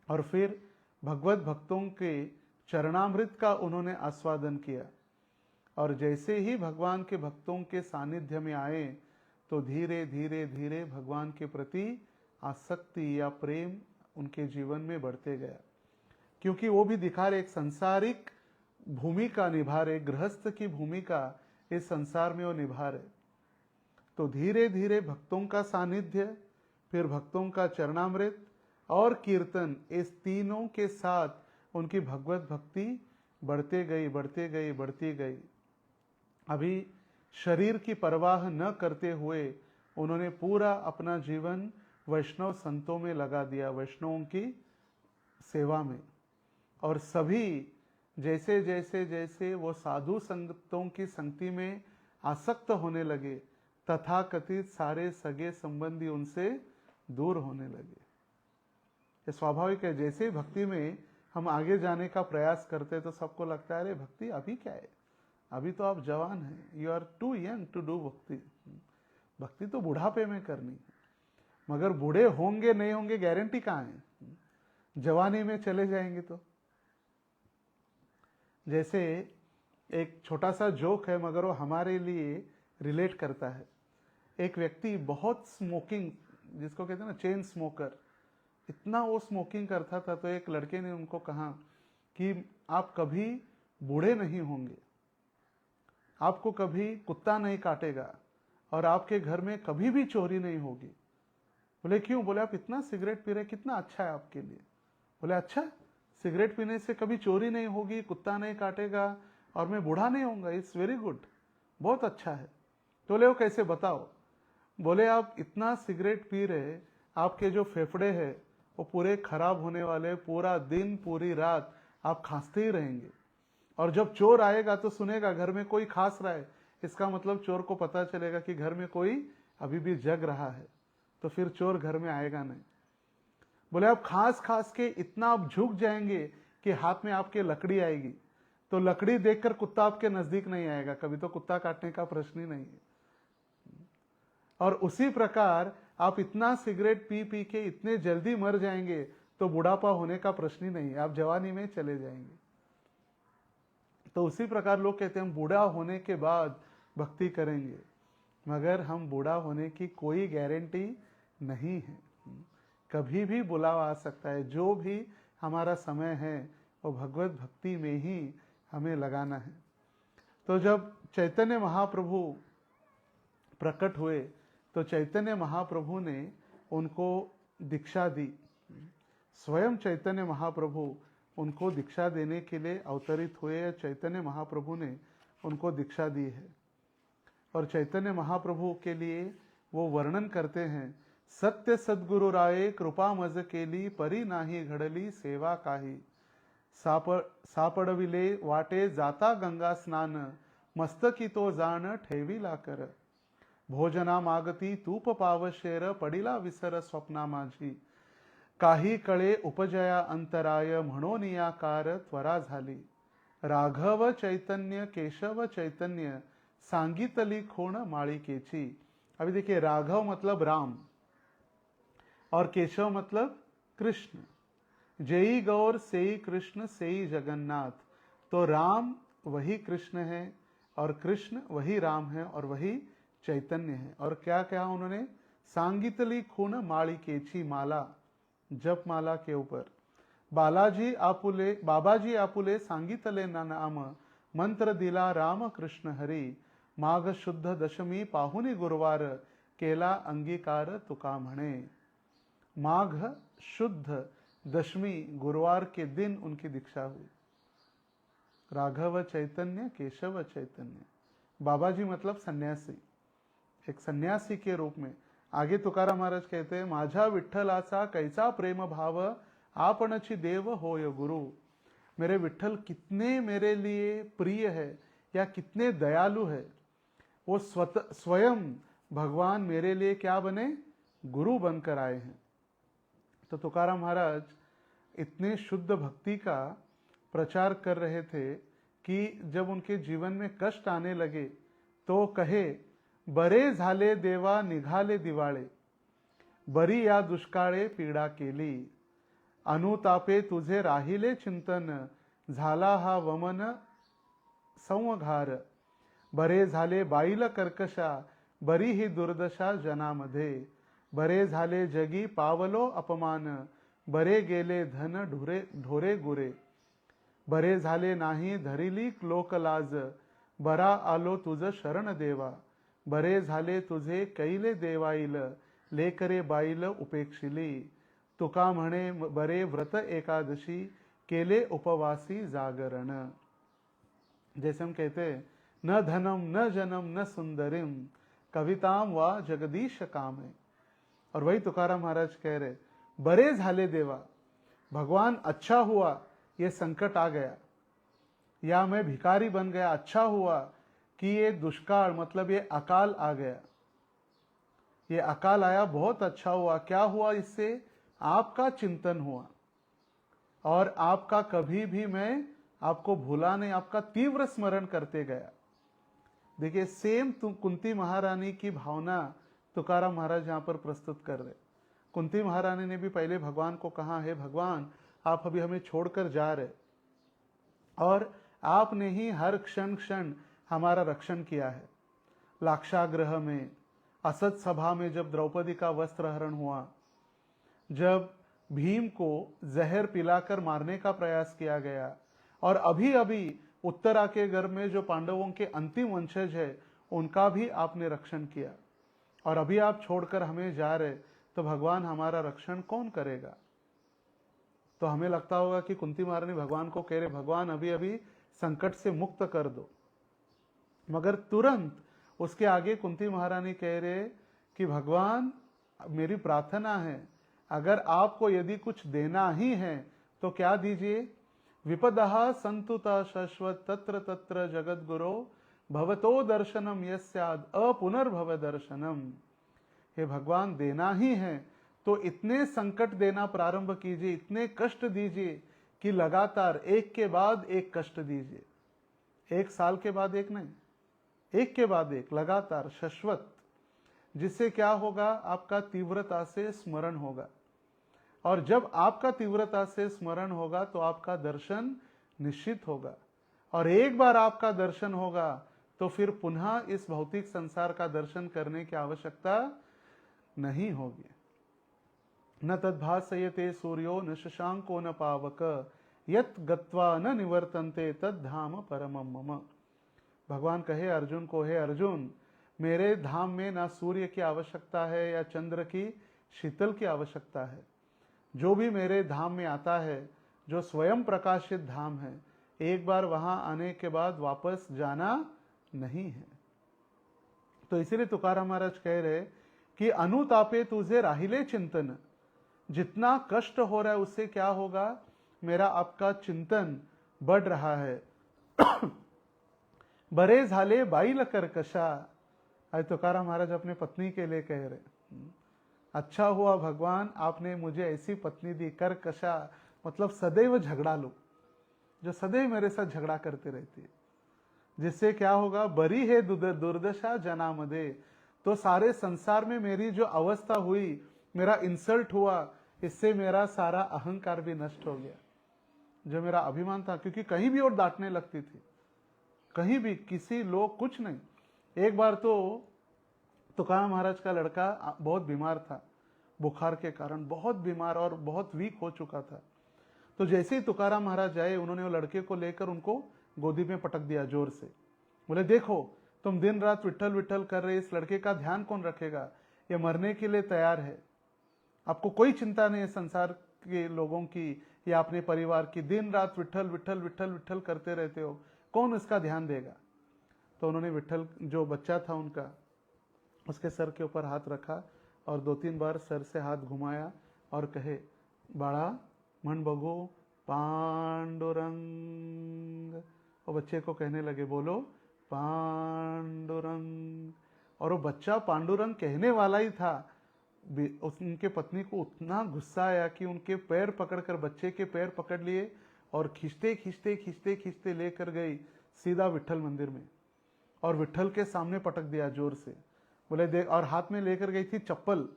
और फिर भगवत भक्तों के चरणामृत का उन्होंने आस्वादन किया। और जैसे ही भगवान के भक्तों के सानिध्य में आए, तो धीरे धीरे धीरे भगवान के प्रति आसक्ति या प्रेम उनके जीवन में बढ़ते गया, क्योंकि वो भी दिखा रहे एक संसारिक भूमिका निभा रहे, गृहस्थ की भूमिका इस संसार में वो निभा रहे। तो धीरे धीरे भक्तों का सानिध्य, फिर भक्तों का चरणामृत और कीर्तन, इस तीनों के साथ उनकी भगवत भक्ति बढ़ते गई, बढ़ते गई, बढ़ती गई। अभी शरीर की परवाह न करते हुए उन्होंने पूरा अपना जीवन वैष्णव संतों में लगा दिया, वैष्णवों की सेवा में। और सभी जैसे जैसे जैसे वो साधु संगतों की संगति में आसक्त होने लगे, तथाकथित सारे सगे संबंधी उनसे दूर होने लगे। ये स्वाभाविक है, जैसे ही भक्ति में हम आगे जाने का प्रयास करते तो सबको लगता है अरे भक्ति अभी क्या है, अभी तो आप जवान हैं, you are too young to do भक्ति, भक्ति तो बुढ़ापे में करनी है। मगर बूढ़े होंगे नहीं होंगे गारंटी कहाँ है, जवानी में चले जाएंगे तो। जैसे एक छोटा सा जोक है मगर वो हमारे लिए रिलेट करता है। एक व्यक्ति बहुत स्मोकिंग, जिसको कहते हैं ना चेन स्मोकर, इतना वो स्मोकिंग करता था, तो एक लड़के ने उनको कहा कि आप कभी बूढ़े नहीं होंगे, आपको कभी कुत्ता नहीं काटेगा और आपके घर में कभी भी चोरी नहीं होगी। बोले क्यों? बोले आप इतना सिगरेट पी रहे, कितना अच्छा है आपके लिए। बोले अच्छा, सिगरेट पीने से कभी चोरी नहीं होगी, कुत्ता नहीं काटेगा और मैं बूढ़ा नहीं होऊंगा, इट्स वेरी गुड, बहुत अच्छा है। तो बोले वो कैसे, बताओ। बोले आप इतना सिगरेट पी रहे, आपके जो फेफड़े हैं वो पूरे खराब होने वाले, पूरा दिन पूरी रात आप खांसते ही रहेंगे, और जब चोर आएगा तो सुनेगा घर में कोई खांस रहा है, इसका मतलब चोर को पता चलेगा कि घर में कोई अभी भी जग रहा है, तो फिर चोर घर में आएगा नहीं। बोले आप खास खास के इतना आप झुक जाएंगे कि हाथ में आपके लकड़ी आएगी, तो लकड़ी देखकर कुत्ता आपके नजदीक नहीं आएगा, कभी तो कुत्ता काटने का प्रश्न ही नहीं है। और उसी प्रकार आप इतना सिगरेट पी पी के इतने जल्दी मर जाएंगे तो बुढ़ापा होने का प्रश्न ही नहीं है, आप जवानी में चले जाएंगे। तो उसी प्रकार लोग कहते हैं हम बूढ़ा होने के बाद भक्ति करेंगे, मगर हम बूढ़ा होने की कोई गारंटी नहीं है, कभी भी बुलावा आ सकता है। जो भी हमारा समय है वो भगवत भक्ति में ही हमें लगाना है। तो जब चैतन्य महाप्रभु प्रकट हुए तो चैतन्य महाप्रभु ने उनको दीक्षा दी, स्वयं चैतन्य महाप्रभु उनको दीक्षा देने के लिए अवतरित हुए, चैतन्य महाप्रभु ने उनको दीक्षा दी है। और चैतन्य महाप्रभु के लिए वो वर्णन करते हैं, सत्य सद्गुरु राये कृपा मज केली, परी नाही घडली सेवा काही, सापडविले वाटे जाता गंगा स्नान, मस्तकी तो जाण ठेविला कर, भोजना मागती तूप पावशेर, पडिला विसर स्वप्ना माझी, काही कळे उपजया अंतराय, म्हणून याकार त्वरा झाली, राघव चैतन्य केशव चैतन्य, सांगितली खोण माळिकेची। अभी देखिए, राघव मतलब राम और केशव मतलब कृष्ण, जेई गौर सेई कृष्ण सेई जगन्नाथ। तो राम वही कृष्ण है और कृष्ण वही राम है और वही चैतन्य है। और क्या क्या उन्होंने, सांगितली खून माळिकेची माला, जप माला के ऊपर, बाबाजी आपुले सांगितले नाम, मंत्र दिला राम कृष्ण हरी, माघ शुद्ध दशमी पाहुनी गुरुवार, केला अंगीकार तुका म्हणे। माघ शुद्ध दशमी गुरुवार के दिन उनकी दीक्षा हुई। राघव चैतन्य केशव चैतन्य, बाबाजी मतलब सन्यासी, एक सन्यासी के रूप में। आगे तुकाराम महाराज कहते हैं, माझा विठ्ठलाचा कैसा प्रेम भाव, आपणची देव होय गुरु। मेरे विठ्ठल कितने मेरे लिए प्रिय है या कितने दयालु है, वो स्वयं भगवान मेरे लिए क्या बने, गुरु बनकर आए हैं। तो तुकाराम महाराज इतने शुद्ध भक्ति का प्रचार कर रहे थे कि जब उनके जीवन में कष्ट आने लगे तो कहे, बरे झाले देवा निघाले दिवाळे, बरी या दुष्काळे पीडा केली, अनुतापे तुझे राहिले चिंतन, झाला हा वमन संवघार, बरे झाले बाईल कर्कशा, बरी ही दुर्दशा जनामध्ये, बरे झाले जगी पावलो अपमान, बरे गेले धन ढोरे गुरे, बरे झाले नाही धरिली लोकलाज, बरा आलो तुझ शरण देवा, बरे झाले तुझे कैले देवाईल, लेकरे बाईल उपेक्षिली, तुका म्हणे बरे व्रत एकादशी, केले उपवासी जागरण। जैसे हम कहते हैं, न धनम न जनम न सुंदरिम, कविताम वा जगदीश कामे। और वही तुकाराम महाराज कह रहे, बरे झाले देवा, भगवान अच्छा हुआ ये संकट आ गया, या मैं भिखारी बन गया, अच्छा हुआ कि ये दुष्काल मतलब ये अकाल आ गया, ये अकाल आया, बहुत अच्छा हुआ। क्या हुआ इससे? आपका चिंतन हुआ, और आपका कभी भी मैं आपको भूला नहीं, आपका तीव्र स्मरण करते गया। देखिए सेम कुंती महारानी की भावना तुकाराम महाराज यहां पर प्रस्तुत कर रहे। कुंती महारानी ने भी पहले भगवान को कहा, है भगवान आप अभी हमें छोड़कर जा रहे, और आपने ही हर क्षण क्षण हमारा रक्षण किया है। लाक्षागृह में, असत सभा में जब द्रौपदी का वस्त्र हरण हुआ, जब भीम को जहर पिलाकर मारने का प्रयास किया गया, और अभी अभी उत्तरा के गर्भ में जो पांडवों के अंतिम वंशज है उनका भी आपने रक्षण किया, और अभी आप छोड़कर हमें जा रहे, तो भगवान हमारा रक्षण कौन करेगा? तो हमें लगता होगा कि कुंती महारानी भगवान को कह रहे, भगवान अभी अभी संकट से मुक्त कर दो, मगर तुरंत उसके आगे कुंती महारानी कह रहे कि भगवान मेरी प्रार्थना है, अगर आपको यदि कुछ देना ही है तो क्या दीजिए? विपदः संतुता शश्वत तत्र तत्र जगत गुरो भवतो दर्शनम यस्याद अपुनर्भव दर्शनम। हे भगवान देना ही है तो इतने संकट देना प्रारंभ कीजिए, इतने कष्ट दीजिए कि लगातार एक के बाद एक कष्ट दीजिए, 1 साल के बाद एक नहीं, एक के बाद एक लगातार शाश्वत, जिससे क्या होगा? आपका तीव्रता से स्मरण होगा, और जब आपका तीव्रता से स्मरण होगा तो आपका दर्शन निश्चित होगा, और एक बार आपका दर्शन होगा तो फिर पुनः इस भौतिक संसार का दर्शन करने की आवश्यकता नहीं होगी। न तद्भासयते सूर्यो न शशांको न पावक यत गत्वा न निवर्तन्ते तद धाम परमम मम। भगवान कहे अर्जुन को, हे अर्जुन मेरे धाम में ना सूर्य की आवश्यकता है या चंद्र की शीतल की आवश्यकता है, जो भी मेरे धाम में आता है, जो स्वयं प्रकाशित धाम है, एक बार वहां आने के बाद वापस जाना नहीं है। तो इसीलिए तुकाराम महाराज कह रहे कि अनुतापे तुझे राहिले चिंतन, जितना कष्ट हो रहा है उससे क्या होगा? मेरा आपका चिंतन बढ़ रहा है। बरे झाले बाईल कर्कशा, आज तुकाराम महाराज अपने पत्नी के लिए कह रहे, अच्छा हुआ भगवान आपने मुझे ऐसी पत्नी दी, कर्कशा मतलब सदैव झगड़ालू, जो सदैव मेरे साथ झगड़ा करते रहती है, जिससे क्या होगा? बरी है दुर्दशा जनामदे, तो सारे संसार में मेरी जो अवस्था हुई, मेरा इंसल्ट हुआ, इससे मेरा सारा अहंकार भी नष्ट हो गया, जो मेरा अभिमान था, क्योंकि कहीं भी और डांटने लगती थी, कहीं भी किसी लोग कुछ नहीं। एक बार तो तुकाराम महाराज का लड़का बहुत बीमार था, बुखार के कारण बहुत बीमार और बहुत वीक हो चुका था। तो जैसे ही तुकाराम महाराज आए, उन्होंने वो लड़के को लेकर उनको गोदी में पटक दिया जोर से, बोले देखो तुम दिन रात विठल विठल कर रहे, इस लड़के का ध्यान कौन रखेगा? ये मरने के लिए तैयार है, आपको कोई चिंता नहीं है संसार के लोगों की या अपने परिवार की, दिन रात विठल विठल विठल विठल करते रहते हो, कौन इसका ध्यान देगा? तो उन्होंने विठल जो बच्चा था उनका, उसके सर के ऊपर हाथ रखा और 2-3 बार सर से हाथ घुमाया और कहे, बाड़ा मन बगो पांडुरंग। और बच्चे को कहने लगे, बोलो पांडुरंग। और वो बच्चा पांडुरंग कहने वाला ही था। उनके पत्नी को उतना गुस्सा आया कि उनके पैर पकड़कर, बच्चे के पैर पकड़ लिए और खींचते खींचते खींचते खींचते लेकर गई सीधा विठल मंदिर में, और विठल के सामने पटक दिया जोर से। बोले देख, और हाथ में लेकर गई थी चप्पल,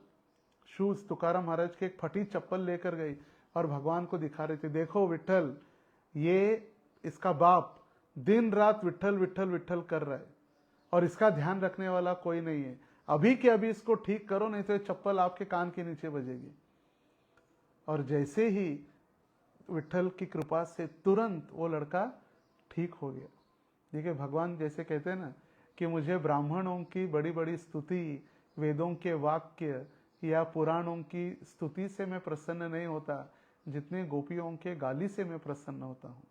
शूज, तुकाराम महाराज की एक फटी चप्पल लेकर गई और भगवान को दिखा रहे थे, देखो विठल, ये इसका बाप दिन रात विठल विठल विठल कर रहा है और इसका ध्यान रखने वाला कोई नहीं है, अभी के अभी इसको ठीक करो, नहीं तो ये चप्पल आपके कान के नीचे बजेगी। और जैसे ही विठल की कृपा से तुरंत वो लड़का ठीक हो गया। देखिए भगवान जैसे कहते हैं ना कि मुझे ब्राह्मणों की बड़ी बड़ी स्तुति, वेदों के वाक्य या पुराणों की स्तुति से मैं प्रसन्न नहीं होता, जितने गोपियों के गाली से मैं प्रसन्न होता हूँ।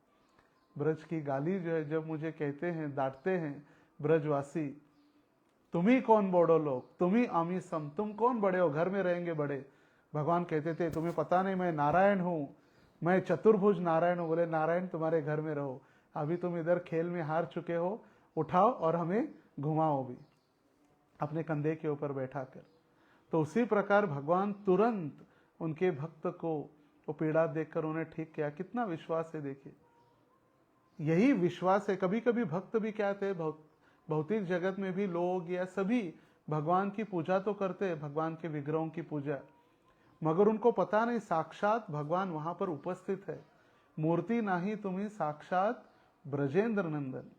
ब्रज की गाली जो है, जब मुझे कहते हैं, डांटते हैं ब्रजवासी, तुम ही कौन बड़ो लोग, तुम ही आमी सम, तुम कौन बड़े हो, घर में रहेंगे बड़े। भगवान कहते थे, तुम्हें पता नहीं मैं नारायण हूँ, मैं चतुर्भुज नारायण हूं। बोले नारायण तुम्हारे घर में रहो, अभी तुम इधर खेल में हार चुके हो, उठाओ और हमें घुमाओ भी अपने कंधे के ऊपर बैठा कर। तो उसी प्रकार भगवान तुरंत उनके भक्त को वो पीड़ा देखकर उन्हें ठीक किया। कितना विश्वास है देखिए, यही विश्वास है। कभी कभी भक्त भी क्या थे, भौतिक जगत में भी लोग या सभी भगवान की पूजा तो करते हैं, भगवान के विग्रहों की पूजा, मगर उनको पता नहीं साक्षात भगवान वहां पर उपस्थित है। मूर्ति नाही तुम्ही साक्षात ब्रजेंद्र नंदन,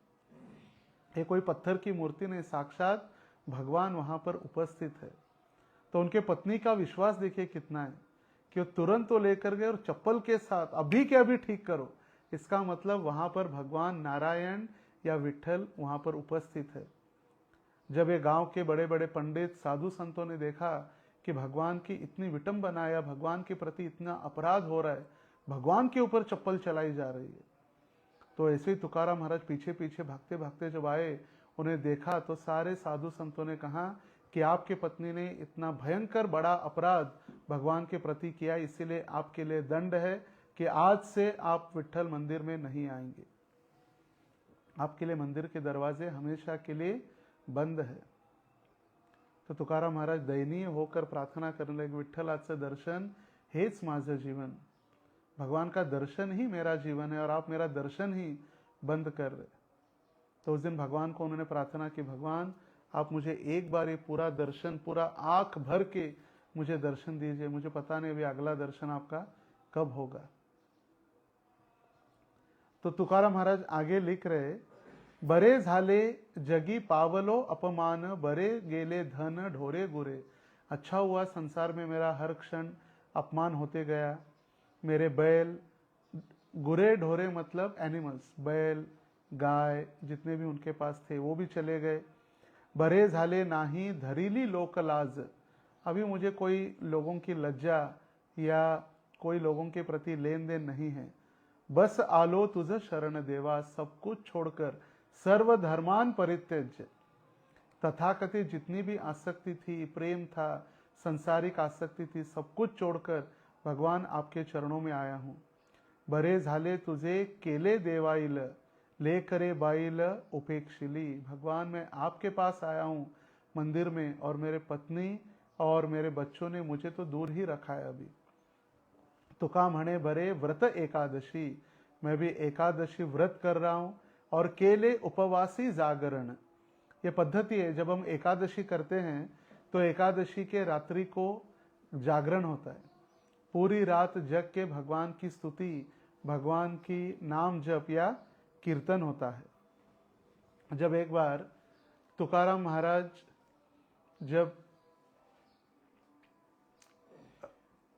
ये कोई पत्थर की मूर्ति नहीं, साक्षात भगवान वहां पर उपस्थित है। तो उनके पत्नी का विश्वास देखिए कितना है कि वो तुरंत तो लेकर गए और चप्पल के साथ अभी के अभी ठीक करो। इसका मतलब वहां पर भगवान नारायण या विठल वहां पर उपस्थित है। जब ये गांव के बड़े बड़े पंडित साधु संतों ने देखा कि भगवान की इतनी विटंबना या भगवान के प्रति इतना अपराध हो रहा है, भगवान के ऊपर चप्पल चलाई जा रही है, तो ऐसे ही तुकाराम महाराज पीछे पीछे भागते भागते जब आए, उन्हें देखा तो सारे साधु संतों ने कहा कि आपके पत्नी ने इतना भयंकर बड़ा अपराध भगवान के प्रति किया, इसीलिए आपके लिए दंड है कि आज से आप विठ्ठल मंदिर में नहीं आएंगे, आपके लिए मंदिर के दरवाजे हमेशा के लिए बंद है। तो तुकाराम महाराज दयनीय होकर प्रार्थना करने लगे, विठ्ठल आजचं दर्शन हेच माझं जीवन, भगवान का दर्शन ही मेरा जीवन है और आप मेरा दर्शन ही बंद कर रहे। तो उस दिन भगवान को उन्होंने प्रार्थना की, भगवान आप मुझे एक बार ये पूरा दर्शन, पूरा आंख भर के मुझे दर्शन दीजिए, मुझे पता नहीं अभी अगला दर्शन आपका कब होगा। तो तुकाराम महाराज आगे लिख रहे, बरे झाले जगी पावलो अपमान, बरे गेले धन ढोरे गुरे। अच्छा हुआ संसार में मेरा हर क्षण अपमान होते गया, मेरे बैल, गुरे ढोरे मतलब एनिमल्स, बैल गाय जितने भी उनके पास थे वो भी चले गए। बरे झाले नाही धरीली लोक लाज, अभी मुझे कोई लोगों की लज्जा या कोई लोगों के प्रति लेन देन नहीं है। बस आलो तुझ शरण देवा, सब कुछ छोड़कर सर्व धर्मान परित्यज्य। तथाकथित जितनी भी आसक्ति थी, प्रेम था, संसारिक आसक्ति थी, सब कुछ छोड़कर भगवान आपके चरणों में आया हूं। बरे झाले तुझे केले देवाइल, ले करे बाइल उपेक्षिली। भगवान मैं आपके पास आया हूं मंदिर में, और मेरे पत्नी और मेरे बच्चों ने मुझे तो दूर ही रखा है अभी। तुका म्हणे बरे व्रत एकादशी, मैं भी एकादशी व्रत कर रहा हूं, और केले उपवासी जागरण। ये पद्धति है, जब हम एकादशी करते हैं तो एकादशी के रात्रि को जागरण होता है, पूरी रात जग के भगवान की स्तुति, भगवान की नाम जप या कीर्तन होता है। जब एक बार तुकाराम महाराज जब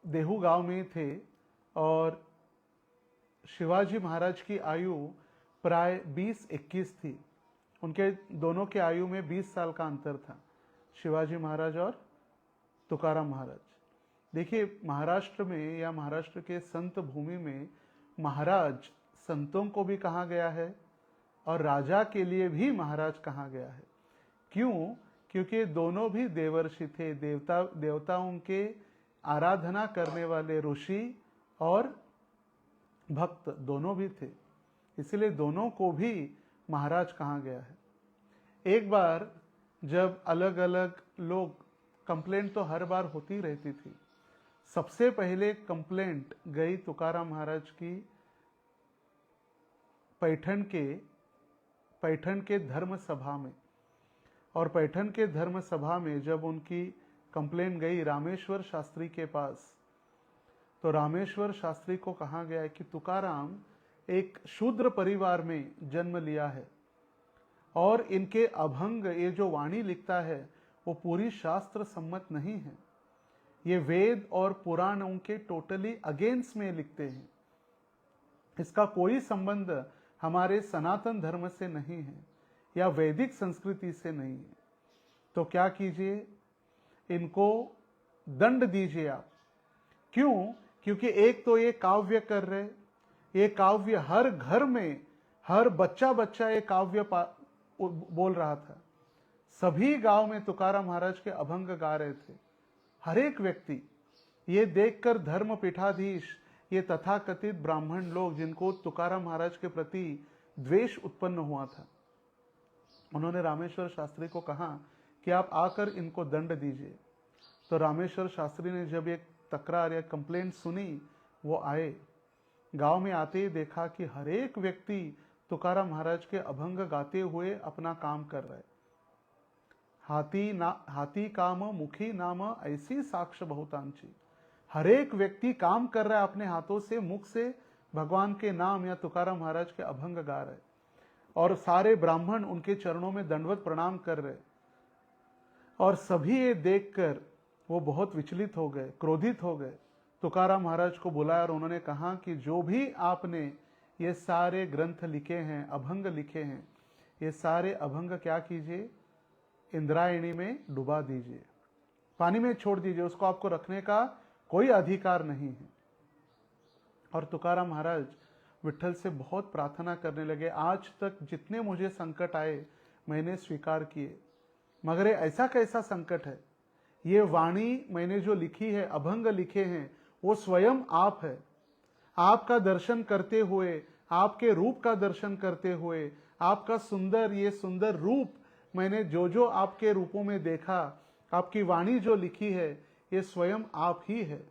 देहू गांव में थे और शिवाजी महाराज की आयु प्राय 20-21 थी, उनके दोनों के आयु में 20 साल का अंतर था, शिवाजी महाराज और तुकाराम महाराज। देखिए महाराष्ट्र में या महाराष्ट्र के संत भूमि में महाराज संतों को भी कहा गया है और राजा के लिए भी महाराज कहा गया है। क्यों? क्योंकि दोनों भी देवर्षि थे, देवताओं के आराधना करने वाले ऋषि और भक्त दोनों भी थे, इसलिए दोनों को भी महाराज कहा गया है। एक बार जब अलग अलग लोग, कंप्लेंट तो हर बार होती रहती थी, सबसे पहले कंप्लेंट गई तुकाराम महाराज की पैठन के धर्म सभा में, और पैठन के धर्म सभा में जब उनकी कंप्लेंट गई रामेश्वर शास्त्री के पास, तो रामेश्वर शास्त्री को कहा गया है कि तुकाराम एक शूद्र परिवार में जन्म लिया है और इनके अभंग, ये जो वाणी लिखता है वो पूरी शास्त्र सम्मत नहीं है, ये वेद और पुराणों के टोटली अगेंस्ट में लिखते हैं, इसका कोई संबंध हमारे सनातन धर्म से नहीं है या वैदिक संस्कृति से नहीं है। तो क्या कीजिए, इनको दंड दीजिए आप। क्यों? क्योंकि एक तो ये काव्य कर रहे, ये काव्य हर घर में हर बच्चा ये काव्य बोल रहा था, सभी गांव में तुकाराम महाराज के अभंग गा रहे थे, हर एक व्यक्ति। ये देखकर धर्म पीठाधीश ये तथाकथित ब्राह्मण लोग जिनको तुकाराम महाराज के प्रति द्वेष उत्पन्न हुआ था, उन्होंने रामेश्वर शास्त्री को कहा कि आप आकर इनको दंड दीजिए। तो रामेश्वर शास्त्री ने जब एक तकरार या कंप्लेंट सुनी, वो आए। गांव में आते ही देखा कि हर एक व्यक्ति तुकाराम महाराज के अभंग गाते हुए अपना काम कर रहे। हाथी काम मुखी नाम ऐसी साक्ष बहुतांची। हर एक व्यक्ति काम कर रहा है, अपने हाथों से मुख से भगवान के नाम या तुकाराम महाराज के अभंग गा रहे, और सारे ब्राह्मण उनके चरणों में दंडवत प्रणाम कर रहे। और सभी ये देखकर वो बहुत विचलित हो गए, क्रोधित हो गए। तुकाराम महाराज को बुलाया और उन्होंने कहा कि जो भी आपने ये सारे ग्रंथ लिखे हैं, अभंग लिखे हैं, ये सारे अभंग क्या कीजिए, इंद्रायणी में डुबा दीजिए, पानी में छोड़ दीजिए, उसको आपको रखने का कोई अधिकार नहीं है। और तुकाराम महाराज विट्ठल से बहुत प्रार्थना करने लगे, आज तक जितने मुझे संकट आए मैंने स्वीकार किए, मगर ऐसा कैसा संकट है, ये वाणी मैंने जो लिखी है, अभंग लिखे हैं, वो स्वयं आप है। आपका दर्शन करते हुए, आपके रूप का दर्शन करते हुए, आपका सुंदर, ये सुंदर रूप मैंने जो जो आपके रूपों में देखा, आपकी वाणी जो लिखी है, ये स्वयं आप ही है।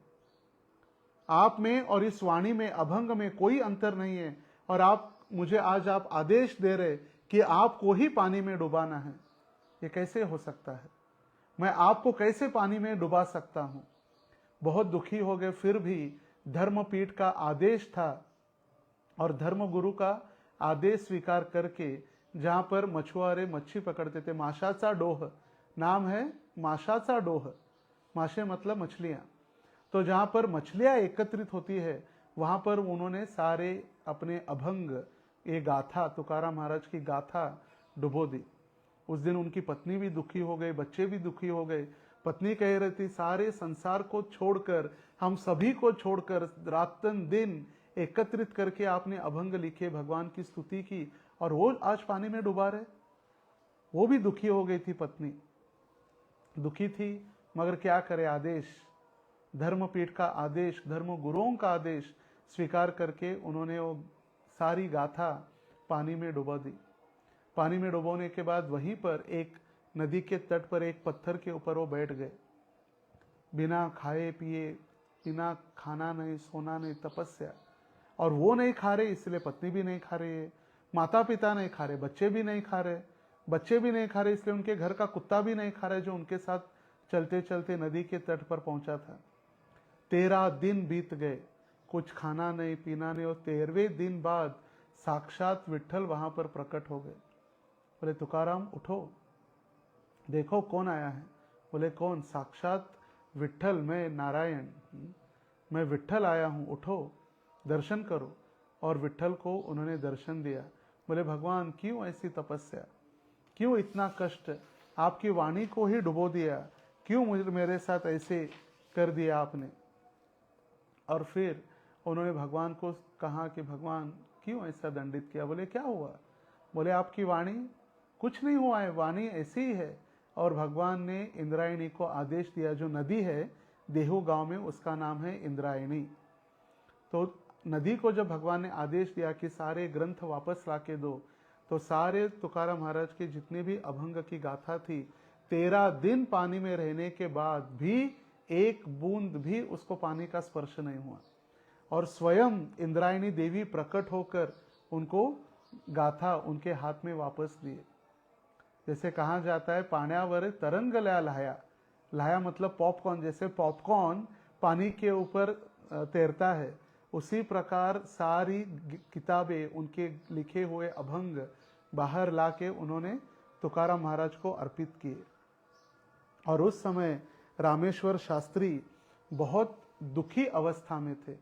आप में और इस वाणी में, अभंग में कोई अंतर नहीं है। और आप मुझे आज आप आदेश दे रहे कि आपको ही पानी में डुबाना है, ये कैसे हो सकता है? मैं आपको कैसे पानी में डुबा सकता हूं? बहुत दुखी हो गए। फिर भी धर्मपीठ का आदेश था और धर्मगुरु का आदेश स्वीकार करके, जहां पर मछुआरे मच्छी पकड़ते थे, माशाचा डोह नाम है, माशाचा डोह, माशे मतलब मछलियां। तो जहां पर मछलियां एकत्रित होती है, वहां पर उन्होंने सारे अपने अभंग, ये गाथा, तुकाराम महाराज की गाथा डुबो दी। उस दिन उनकी पत्नी भी दुखी हो गई, बच्चे भी दुखी हो गए। पत्नी कह रही थी, सारे संसार को छोड़कर, हम सभी को छोड़कर, रातन दिन एकत्रित करके आपने अभंग लिखे, भगवान की स्तुति की, और वो आज पानी में डुबा रहे। वो भी दुखी हो गई थी पत्नी, दुखी थी, मगर क्या करे, आदेश, धर्मपीठ का आदेश, धर्म गुरुओं का आदेश स्वीकार करके उन्होंने वो सारी गाथा पानी में डुबा दी। पानी में डुबोने के बाद वहीं पर एक नदी के तट पर एक पत्थर के ऊपर वो बैठ गए, बिना खाए पिए, बिना खाना नहीं, सोना नहीं, तपस्या। और वो नहीं खा रहे, इसलिए पत्नी भी नहीं खा रही है, माता पिता नहीं खा रहे, बच्चे भी नहीं खा रहे, बच्चे भी नहीं खा रहे, इसलिए उनके घर का कुत्ता भी नहीं खा रहे, जो उनके साथ चलते चलते नदी के तट पर पहुंचा था। 13 दिन बीत गए, कुछ खाना नहीं, पीना नहीं, और 13वें दिन बाद साक्षात विट्ठल वहां पर प्रकट हो गए। बोले, तुकाराम उठो, देखो कौन आया है। बोले, कौन? साक्षात विट्ठल, मैं नारायण, मैं विट्ठल आया हूं, उठो, दर्शन करो। और विट्ठल को उन्होंने दर्शन दिया। बोले, भगवान क्यों ऐसी तपस्या, क्यों इतना कष्ट, आपकी वाणी को ही डुबो दिया, क्यों मुझे मेरे साथ ऐसे कर दिया आपने? और फिर उन्होंने भगवान को कहा कि भगवान क्यों ऐसा दंडित किया? बोले, क्या हुआ? बोले, आपकी वाणी, कुछ नहीं हुआ है, वाणी ऐसी ही है। और भगवान ने इंद्रायणी को आदेश दिया, जो नदी है देहू गांव में, उसका नाम है इंद्रायणी। तो नदी को जब भगवान ने आदेश दिया कि सारे ग्रंथ वापस लाके दो, तो सारे तुकाराम महाराज के जितने भी अभंग की गाथा थी, 13 दिन पानी में रहने के बाद भी एक बूंद भी उसको पानी का स्पर्श नहीं हुआ। और स्वयं इंद्रायणी देवी प्रकट होकर उनको गाथा उनके हाथ में वापस दिए। जैसे कहा जाता है, पाण्यावर तरंग लाया, लाया मतलब पॉपकॉर्न, जैसे पॉपकॉर्न पानी के ऊपर तैरता है, उसी प्रकार सारी किताबें, उनके लिखे हुए अभंग बाहर लाके उन्होंने तुकाराम महाराज को अर्पित किए। और उस समय रामेश्वर शास्त्री बहुत दुखी अवस्था में थे,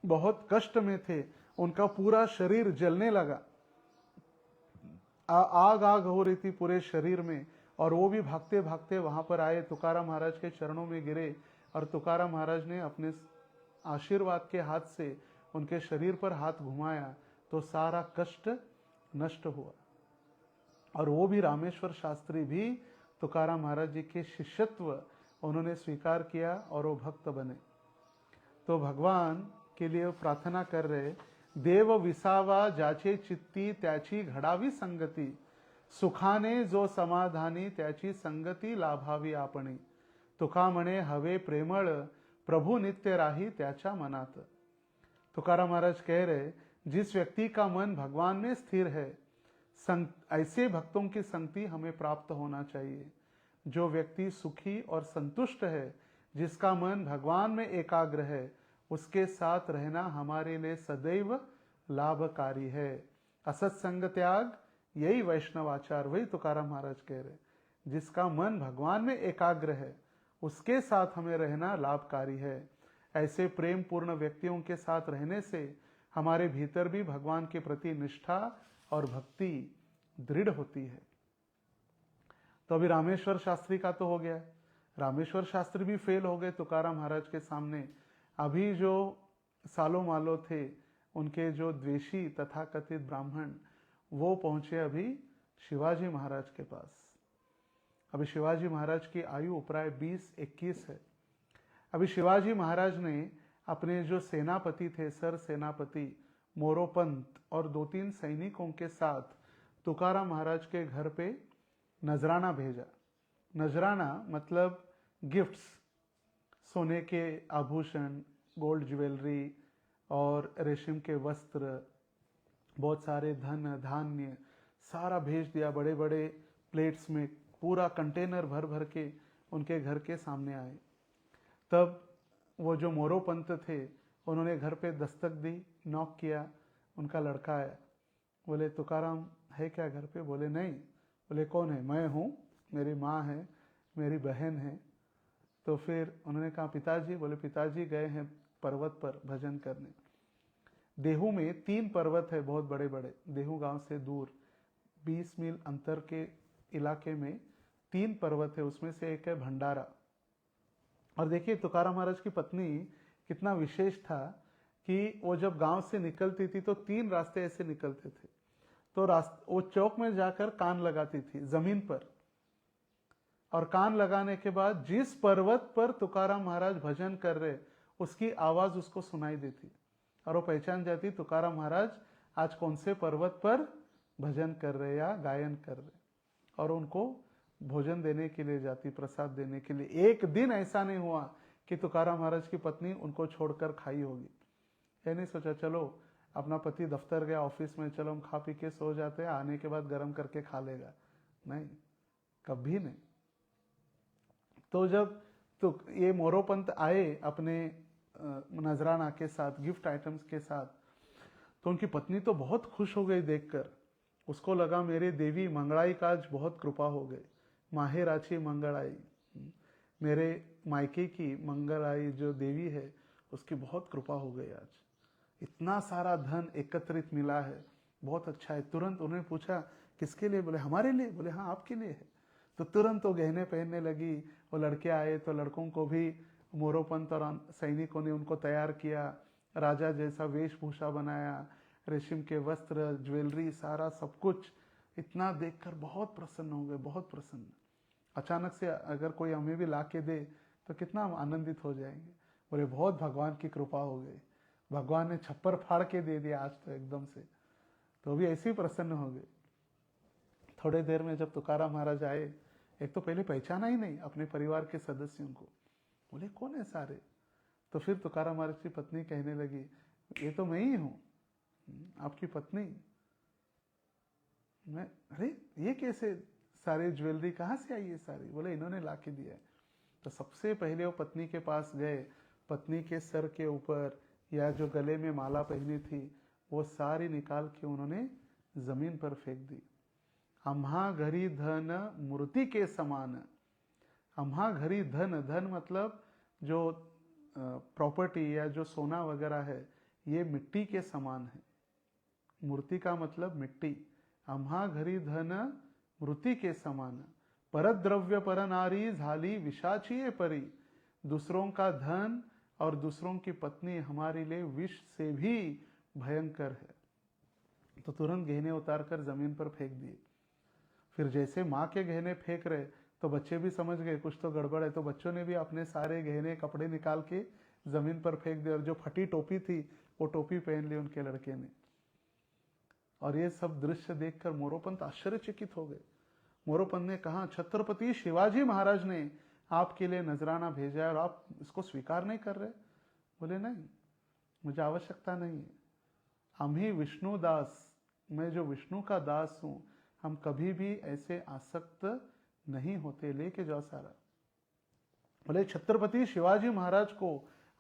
बहुत कष्ट में थे, उनका पूरा शरीर जलने लगा, आग आग हो रही थी पूरे शरीर में। और वो भी भागते भागते वहां पर आए, तुकाराम महाराज के चरणों में गिरे, और तुकाराम महाराज ने अपने आशीर्वाद के हाथ से उनके शरीर पर हाथ घुमाया, तो सारा कष्ट नष्ट हुआ। और वो भी रामेश्वर शास्त्री भी तुकाराम महाराज जी के शिष्यत्व उन्होंने स्वीकार किया और वो भक्त बने। तो भगवान के लिए प्रार्थना कर रहे, देव विसावा जाचे चित्ती त्याची घडावी संगती, सुखाने जो समाधानी त्याची संगती लाभावी आपणी, तुका म्हणे हवे प्रेमळ प्रभु नित्य राही त्याच्या मनात। तुकाराम महाराज कह रहे, जिस व्यक्ति का मन भगवान में स्थिर है, ऐसे भक्तों की संगति हमें प्राप्त होना चाहिए। जो व्यक्ति सुखी और संतुष्ट है, जिसका मन भगवान में एकाग्र है, उसके साथ रहना हमारे लिए सदैव लाभकारी है। असत संग त्याग यही वैष्णवाचार, वही तुकाराम महाराज कह रहे, जिसका मन भगवान में एकाग्र है उसके साथ हमें रहना लाभकारी है। ऐसे प्रेम पूर्ण व्यक्तियों के साथ रहने से हमारे भीतर भी भगवान के प्रति निष्ठा और भक्ति दृढ़ होती है। तो अभी रामेश्वर शास्त्री का तो हो गया, रामेश्वर शास्त्री भी फेल हो गए तुकाराम महाराज के सामने। अभी जो सालो मालो थे उनके जो द्वेषी तथाकथित ब्राह्मण, वो पहुंचे अभी शिवाजी महाराज के पास। अभी शिवाजी महाराज की आयु प्राय 20-21 है। अभी शिवाजी महाराज ने अपने जो सेनापति थे, सर सेनापति मोरोपंत और 2-3 सैनिकों के साथ तुकाराम महाराज के घर पे नजराना भेजा। नजराना मतलब गिफ्ट्स, सोने के आभूषण, गोल्ड ज्वेलरी और रेशम के वस्त्र, बहुत सारे धन धान्य सारा भेज दिया। बड़े बड़े प्लेट्स में पूरा कंटेनर भर भर के उनके घर के सामने आए। तब वो जो मोरोपंत थे उन्होंने घर पे दस्तक दी, नॉक किया। उनका लड़का आया, बोले तुकाराम है क्या घर पे? बोले नहीं। बोले कौन है? मैं हूँ, मेरी माँ है, मेरी बहन है। तो फिर उन्होंने कहा पिताजी? बोले पिताजी गए हैं पर्वत पर भजन करने। देहू में 3 पर्वत है बहुत बड़े बड़े, देहू गांव से दूर 20 मील अंतर के इलाके में 3 पर्वत है, उसमें से एक है भंडारा। और देखिए तुकाराम महाराज की पत्नी कितना विशेष था कि वो जब गांव से निकलती थी तो 3 रास्ते ऐसे निकलते थे। तो वो चौक में जाकर कान लगाती थी जमीन पर, और कान लगाने के बाद जिस पर्वत पर तुकाराम महाराज भजन कर रहे उसकी आवाज उसको सुनाई देती, और वो पहचान जाती तुकाराम महाराज आज कौन से पर्वत पर भजन कर रहे या गायन कर रहे, और उनको भोजन देने के लिए जाती, प्रसाद देने के लिए। एक दिन ऐसा नहीं हुआ कि तुकाराम महाराज की पत्नी उनको छोड़कर खाई होगी। ये नहीं सोचा चलो अपना पति दफ्तर गया, ऑफिस में, चलो हम खा पी के सो जाते हैं, आने के बाद गर्म करके खा लेगा। नहीं, कभी नहीं। तो जब तो ये मोरोपंत आए अपने नजराना के साथ, गिफ्ट आइटम्स के साथ, तो उनकी पत्नी तो बहुत खुश हो गई देखकर। उसको लगा मेरे देवी मंगड़ाई का आज बहुत कृपा हो गई, माहेराची मंगड़ाई, मेरे मायके की मंगड़ाई जो देवी है उसकी बहुत कृपा हो गई आज, इतना सारा धन एकत्रित मिला है, बहुत अच्छा है। तुरंत उन्होंने पूछा किसके लिए? बोले हमारे लिए। बोले हाँ आपके लिए है। तो तुरंत वो गहने पहनने लगी। वो लड़के आए तो लड़कों को भी मोरोपंत और सैनिकों ने उनको तैयार किया, राजा जैसा वेशभूषा बनाया, रेशम के वस्त्र, ज्वेलरी, सारा सब कुछ। इतना देखकर बहुत प्रसन्न हो गए, बहुत प्रसन्न। अचानक से अगर कोई हमें भी ला के दे तो कितना हम आनंदित हो जाएंगे। बोले बहुत भगवान की कृपा हो गई, भगवान ने छप्पर फाड़ के दे दिया आज तो एकदम से। तो भी ऐसे ही प्रसन्न हो गए। थोड़े देर में जब तुकाराम महाराज आए, एक तो पहले पहचाना ही नहीं अपने परिवार के सदस्यों को। बोले कौन है सारे? तो फिर तुकाराम महाराज की पत्नी कहने लगी ये तो मैं ही हूँ, आपकी पत्नी। मैं, अरे ये कैसे सारे ज्वेलरी कहाँ से आई है सारी? बोले इन्होंने ला के दिया है। तो सबसे पहले वो पत्नी के पास गए, पत्नी के सर के ऊपर या जो गले में माला पहनी थी वो सारी निकाल के उन्होंने जमीन पर फेंक दी। अम्हा घरी धन मूर्ति के समान। अम्हा घरी धन, धन मतलब जो प्रॉपर्टी या जो सोना वगैरह है ये मिट्टी के समान है। मूर्ति का मतलब मिट्टी। अम्हा घरी धन मूर्ति के समान, परद्रव्य पर नारी झाली विषाची परी। दूसरों का धन और दूसरों की पत्नी हमारे लिए विष से भी भयंकर है। तो तुरंत गहने उतार कर जमीन पर फेंक दिए। फिर जैसे माँ के गहने फेंक रहे तो बच्चे भी समझ गए कुछ तो गड़बड़ है, तो बच्चों ने भी अपने सारे गहने कपड़े निकाल के जमीन पर फेंक दी, और जो फटी टोपी थी वो टोपी पहन ली उनके लड़के ने। और ये सब दृश्य देखकर मोरोपंत आश्चर्यचकित हो गए। मोरोपंत ने कहा, छत्रपति शिवाजी महाराज ने आपके लिए नजराना भेजा है और आप इसको स्वीकार नहीं कर रहे? बोले नहीं, मुझे आवश्यकता नहीं है। हम ही विष्णु दास, मैं जो विष्णु का दास हूं, हम कभी भी ऐसे आसक्त नहीं होते, लेके जाओ सारा। बोले छत्रपति शिवाजी महाराज को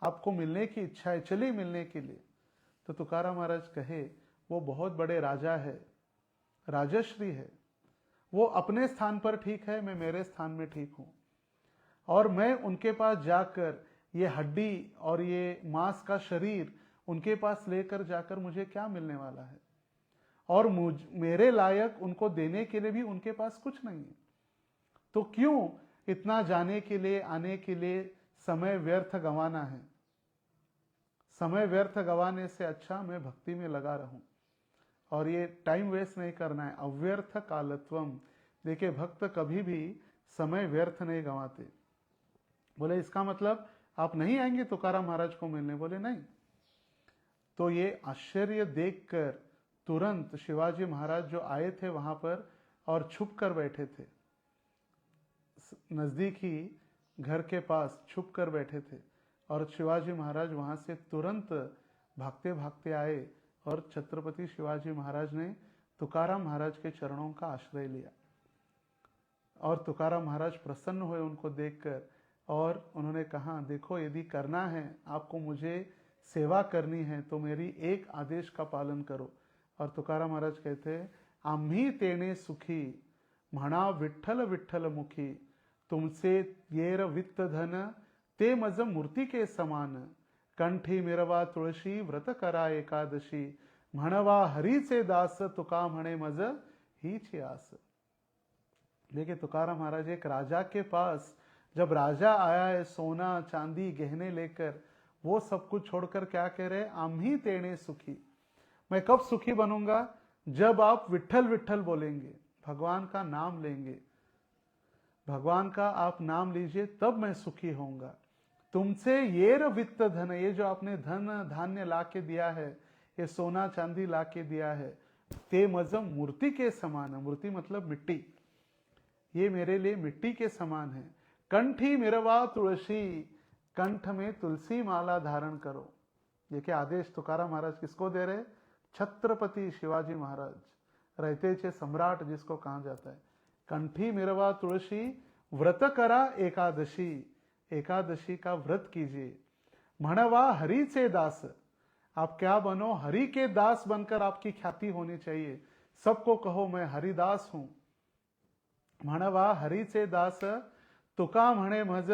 आपको मिलने की इच्छा है, चलिए मिलने के लिए। तो तुकाराम महाराज कहे, वो बहुत बड़े राजा है, राजश्री है, वो अपने स्थान पर ठीक है, मैं मेरे स्थान में ठीक हूं, और मैं उनके पास जाकर ये हड्डी और ये मांस का शरीर उनके पास लेकर जाकर मुझे क्या मिलने वाला है? और मेरे लायक उनको देने के लिए भी उनके पास कुछ नहीं है। तो क्यों इतना जाने के लिए, आने के लिए समय व्यर्थ गंवाना है? समय व्यर्थ गंवाने से अच्छा मैं भक्ति में लगा रहूं, और ये टाइम वेस्ट नहीं करना है। अव्यर्थ कालत्वम। देखिए, भक्त कभी भी समय व्यर्थ नहीं गंवाते। बोले इसका मतलब आप नहीं आएंगे तुकाराम महाराज को मिलने? बोले नहीं। तो ये आश्चर्य देखकर तुरंत शिवाजी महाराज जो आए थे वहां पर और छुप कर बैठे थे, नजदीकी घर के पास छुप कर बैठे थे, और शिवाजी महाराज वहां से तुरंत भागते भागते आए और छत्रपति शिवाजी महाराज ने तुकाराम महाराज के चरणों का आश्रय लिया। और तुकाराम महाराज प्रसन्न हुए उनको देखकर, और उन्होंने कहा, देखो यदि करना है आपको, मुझे सेवा करनी है, तो मेरी एक आदेश का पालन करो। और तुकाराम महाराज कहते हैं, आम्ही तेणे सुखी म्हणा विठ्ठल विठ्ठल मुखी, तुमसे येर वित्त धन ते मज मूर्ति के समान, कंठी मिरवा तुळशी व्रत करा एकादशी, म्हणवा हरीचे दास तुका म्हणे मज हीच आस। देखिए, तुकाराम महाराज एक राजा के पास, जब राजा आया है सोना चांदी गहने लेकर, वो सब कुछ छोड़कर क्या कह रहे? आम्ही तेणे सुखी। मैं कब सुखी बनूंगा? जब आप विठ्ठल विठ्ठल बोलेंगे, भगवान का नाम लेंगे, भगवान का आप नाम लीजिए, तब मैं सुखी होऊंगा। तुमसे येर वित्त धन, ये जो आपने धन धान्य ला के दिया है, ये सोना चांदी ला के दिया है, ते मजम मूर्ति के समान। मूर्ति मतलब मिट्टी, ये मेरे लिए मिट्टी के समान है। कंठी मिरवा तुलसी, कंठ में तुलसी माला धारण करो। ये क्या आदेश तुकाराम महाराज किसको दे रहे? छत्रपति शिवाजी महाराज, रहते थे सम्राट जिसको कहा जाता है। कंठी मिरवा तुलसी व्रत करा एकादशी, एकादशी का व्रत कीजिए। म्हणवा हरि से दास, आप क्या बनो? हरि के दास बनकर आपकी ख्याति होनी चाहिए। सबको कहो मैं हरिदास हूं। म्हणवा हरि से दास, तुका म्हणे मज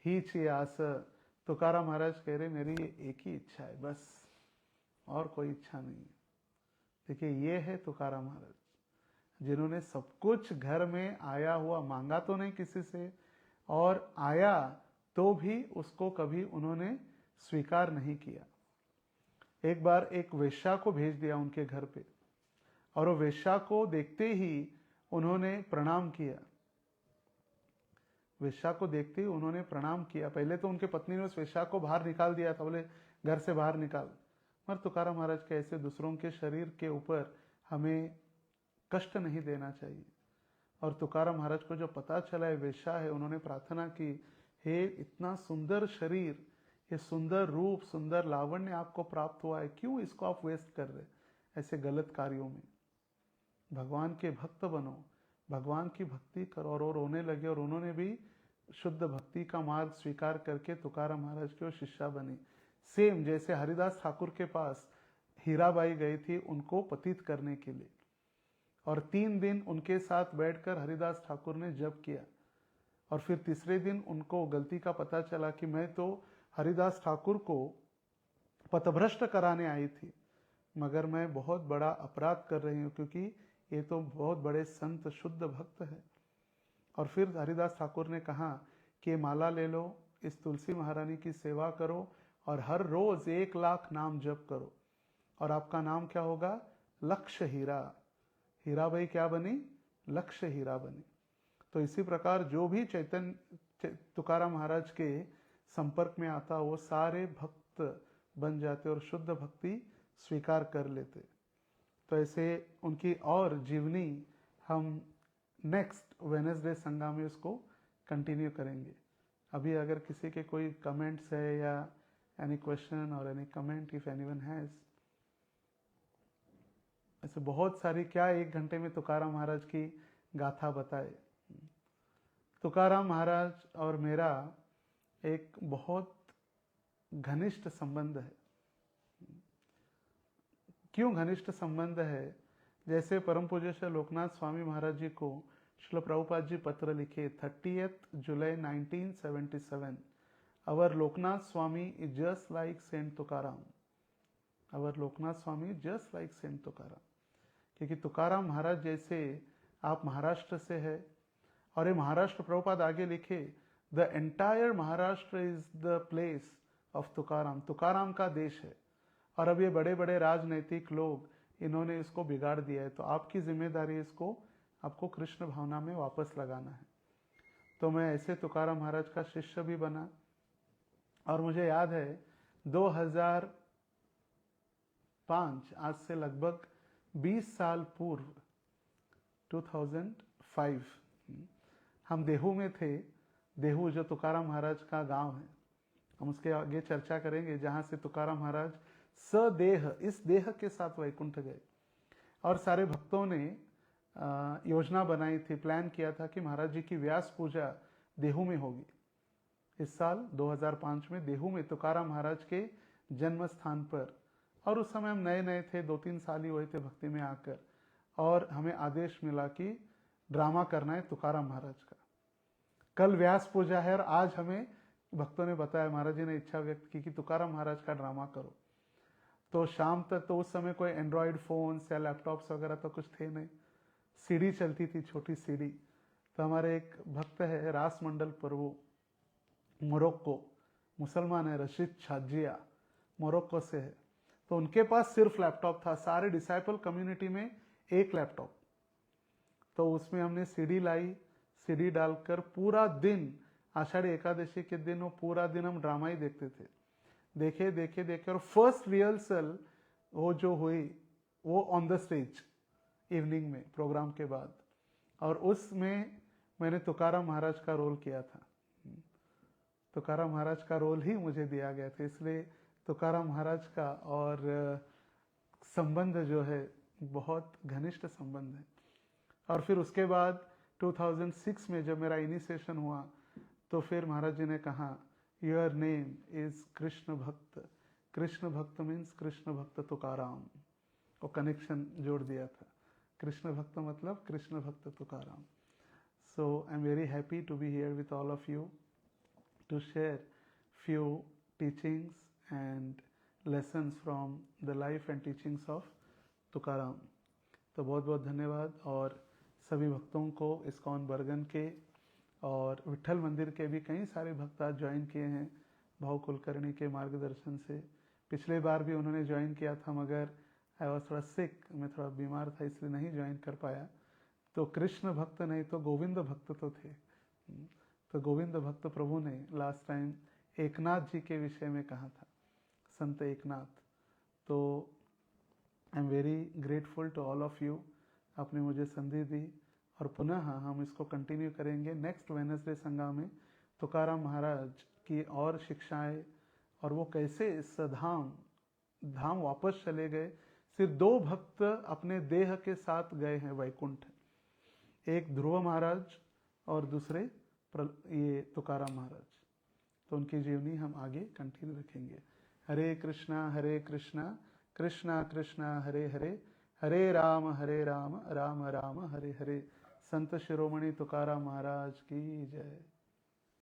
हीच आस। तुकाराम महाराज कह रहे, मेरी एक ही इच्छा है बस, और कोई इच्छा नहीं है। देखिए, ये है तुकाराम महाराज, जिन्होंने सब कुछ घर में आया हुआ, मांगा तो नहीं किसी से, और आया तो भी उसको कभी उन्होंने स्वीकार नहीं किया। एक बार एक वेश्या को भेज दिया उनके घर पे, और वो वेश्या को देखते ही उन्होंने प्रणाम किया। वेश्या को देखते ही उन्होंने प्रणाम किया। पहले तो उनके पत्नी ने उस वेश्या को बाहर निकाल दिया था, बोले घर से बाहर निकाल। मगर तुकाराम महाराज के ऐसे दूसरों के शरीर के ऊपर हमें कष्ट नहीं देना चाहिए। और तुकाराम महाराज को जो पता चला है वेश्या है, उन्होंने प्रार्थना की, हे इतना सुंदर शरीर, ये सुंदर रूप, सुंदर लावण्य आपको प्राप्त हुआ है, क्यों इसको आप वेस्ट कर रहे ऐसे गलत कार्यों में? भगवान के भक्त बनो, भगवान की भक्ति करो। और वो रोने लगे, और उन्होंने भी शुद्ध भक्ति का मार्ग स्वीकार करके तुकाराम महाराज की शिष्या बनी। सेम जैसे हरिदास ठाकुर के पास हीराबाई गई थी उनको पतित करने के लिए, और 3 दिन उनके साथ बैठकर हरिदास ठाकुर ने जप किया। और फिर तीसरे दिन उनको गलती का पता चला कि मैं तो हरिदास ठाकुर को पथभ्रष्ट कराने आई थी, मगर मैं बहुत बड़ा अपराध कर रही हूँ, क्योंकि ये तो बहुत बड़े संत शुद्ध भक्त है। और फिर हरिदास ठाकुर ने कहा कि माला ले लो, इस तुलसी महारानी की सेवा करो, और हर रोज 1 लाख नाम जप करो, और आपका नाम क्या होगा? लक्ष्य हीरा। हीराबाई क्या बनी? लक्ष्य हीरा बनी। तो इसी प्रकार जो भी चैतन्य तुकाराम महाराज के संपर्क में आता वो सारे भक्त बन जाते और शुद्ध भक्ति स्वीकार कर लेते। तो ऐसे उनकी और जीवनी हम नेक्स्ट वेडनेसडे संगा में उसको कंटिन्यू करेंगे। अभी अगर किसी के कोई कमेंट्स है या एनी क्वेश्चन और any comment if anyone has. ऐसे बहुत सारी, क्या 1 घंटे में तुकाराम महाराज की गाथा बताए। तुकाराम महाराज और मेरा एक बहुत घनिष्ठ संबंध है। क्यों घनिष्ठ संबंध है? जैसे परम पूज्य श्री लोकनाथ स्वामी महाराज जी को श्रील प्रभुपाद जी पत्र लिखे 30th जुलाई 1977। Our Lokanath Swami is just like saint Tukaram. Our Lokanath Swami just like saint Tukaram. क्योंकि तुकाराम महाराज जैसे आप महाराष्ट्र से है, और ये महाराष्ट्र प्रभुपाद आगे लिखे the entire Maharashtra is the place of Tukaram. Tukaram का देश है। और अब ये बड़े बड़े राजनीतिक लोग इन्होंने इसको बिगाड़ दिया है, तो आपकी जिम्मेदारी इसको आपको कृष्ण भावना में वापस लगाना है। तो मैं ऐसे तुकाराम महाराज का शिष्य भी बना। और मुझे याद है 2005, आज से लगभग 20 साल पूर्व 2005 हम देहू में थे। देहू जो तुकाराम महाराज का गांव है, हम उसके आगे चर्चा करेंगे, जहां से तुकाराम महाराज सदेह इस देह के साथ वैकुंठ गए। और सारे भक्तों ने योजना बनाई थी, प्लान किया था कि महाराज जी की व्यास पूजा देहू में होगी। इस साल 2005 में देहू में तुकाराम महाराज के जन्म स्थान पर। और उस समय हम नए नए थे, 2-3 साल ही हुए थे भक्ति में आकर, और हमें आदेश मिला कि ड्रामा करना है तुकाराम महाराज का। कल व्यास पूजा है और आज हमें भक्तों ने बताया, महाराज जी ने इच्छा व्यक्त की कि तुकाराम महाराज का ड्रामा करो। तो शाम तक, तो उस समय कोई एंड्रॉयड फोन्स या लैपटॉप्स वगैरह तो कुछ थे नहीं, सीडी चलती थी, छोटी सीडी। तो हमारे एक भक्त है रास मंडल प्रभु, मोरक्को, मुसलमान है, रशीद छाजिया, मोरक्को से है। तो उनके पास सिर्फ लैपटॉप था, सारे डिसाइपल कम्युनिटी में एक लैपटॉप। तो उसमें हमने सीडी लाई, सीडी डालकर पूरा दिन, आषाढ़ी एकादशी के दिन वो पूरा दिन हम ड्रामा ही देखते थे। देखे देखे देखे, और फर्स्ट रिहर्सल वो जो हुई वो ऑन द स्टेज इवनिंग में प्रोग्राम के बाद, और उसमें मैंने तुकाराम महाराज का रोल किया था। तुकाराम महाराज का रोल ही मुझे दिया गया था, इसलिए तुकाराम महाराज का और संबंध जो है बहुत घनिष्ठ संबंध है। और फिर उसके बाद 2006 में जब मेरा इनिशिएशन हुआ, तो फिर महाराज जी ने कहा योर नेम इज कृष्ण भक्त। कृष्ण भक्त मीन्स कृष्ण भक्त तुकाराम, वो कनेक्शन जोड़ दिया था। कृष्ण भक्त मतलब कृष्ण भक्त Tukaram. So I am very happy to be here with all of you to share few teachings and lessons from the life and teachings of Tukaram. तो बहुत बहुत धन्यवाद। और सभी भक्तों को इस्कॉन बरगन के और विट्ठल मंदिर के भी कई सारे भक्त आज ज्वाइन किए हैं भाव कुलकर्णी के मार्गदर्शन से। पिछले बार भी उन्होंने ज्वाइन किया था, मगर आई वॉज थोड़ा सिक, मैं थोड़ा बीमार था, इसलिए नहीं ज्वाइन कर पाया। तो कृष्ण भक्त नहीं तो गोविंद भक्त तो थे। तो गोविंद भक्त प्रभु ने लास्ट टाइम एकनाथ जी के विषय में कहा था, संत एकनाथ। तो I am very grateful to all of you, आपने मुझे संधि दी। और पुनः हम इसको कंटिन्यू करेंगे नेक्स्ट वेडनेसडे संगा में, तुकाराम महाराज की और शिक्षाएं, और वो कैसे इस धाम वापस चले गए। सिर्फ 2 भक्त अपने देह के साथ गए हैं वैकुंठ, एक ध्रुव महाराज और दूसरे ये तुकाराम महाराज। तो उनकी जीवनी हम आगे कंटिन्यू रखेंगे। हरे कृष्णा कृष्णा कृष्णा हरे हरे, हरे राम राम राम हरे हरे। संत शिरोमणि तुकाराम महाराज की जय।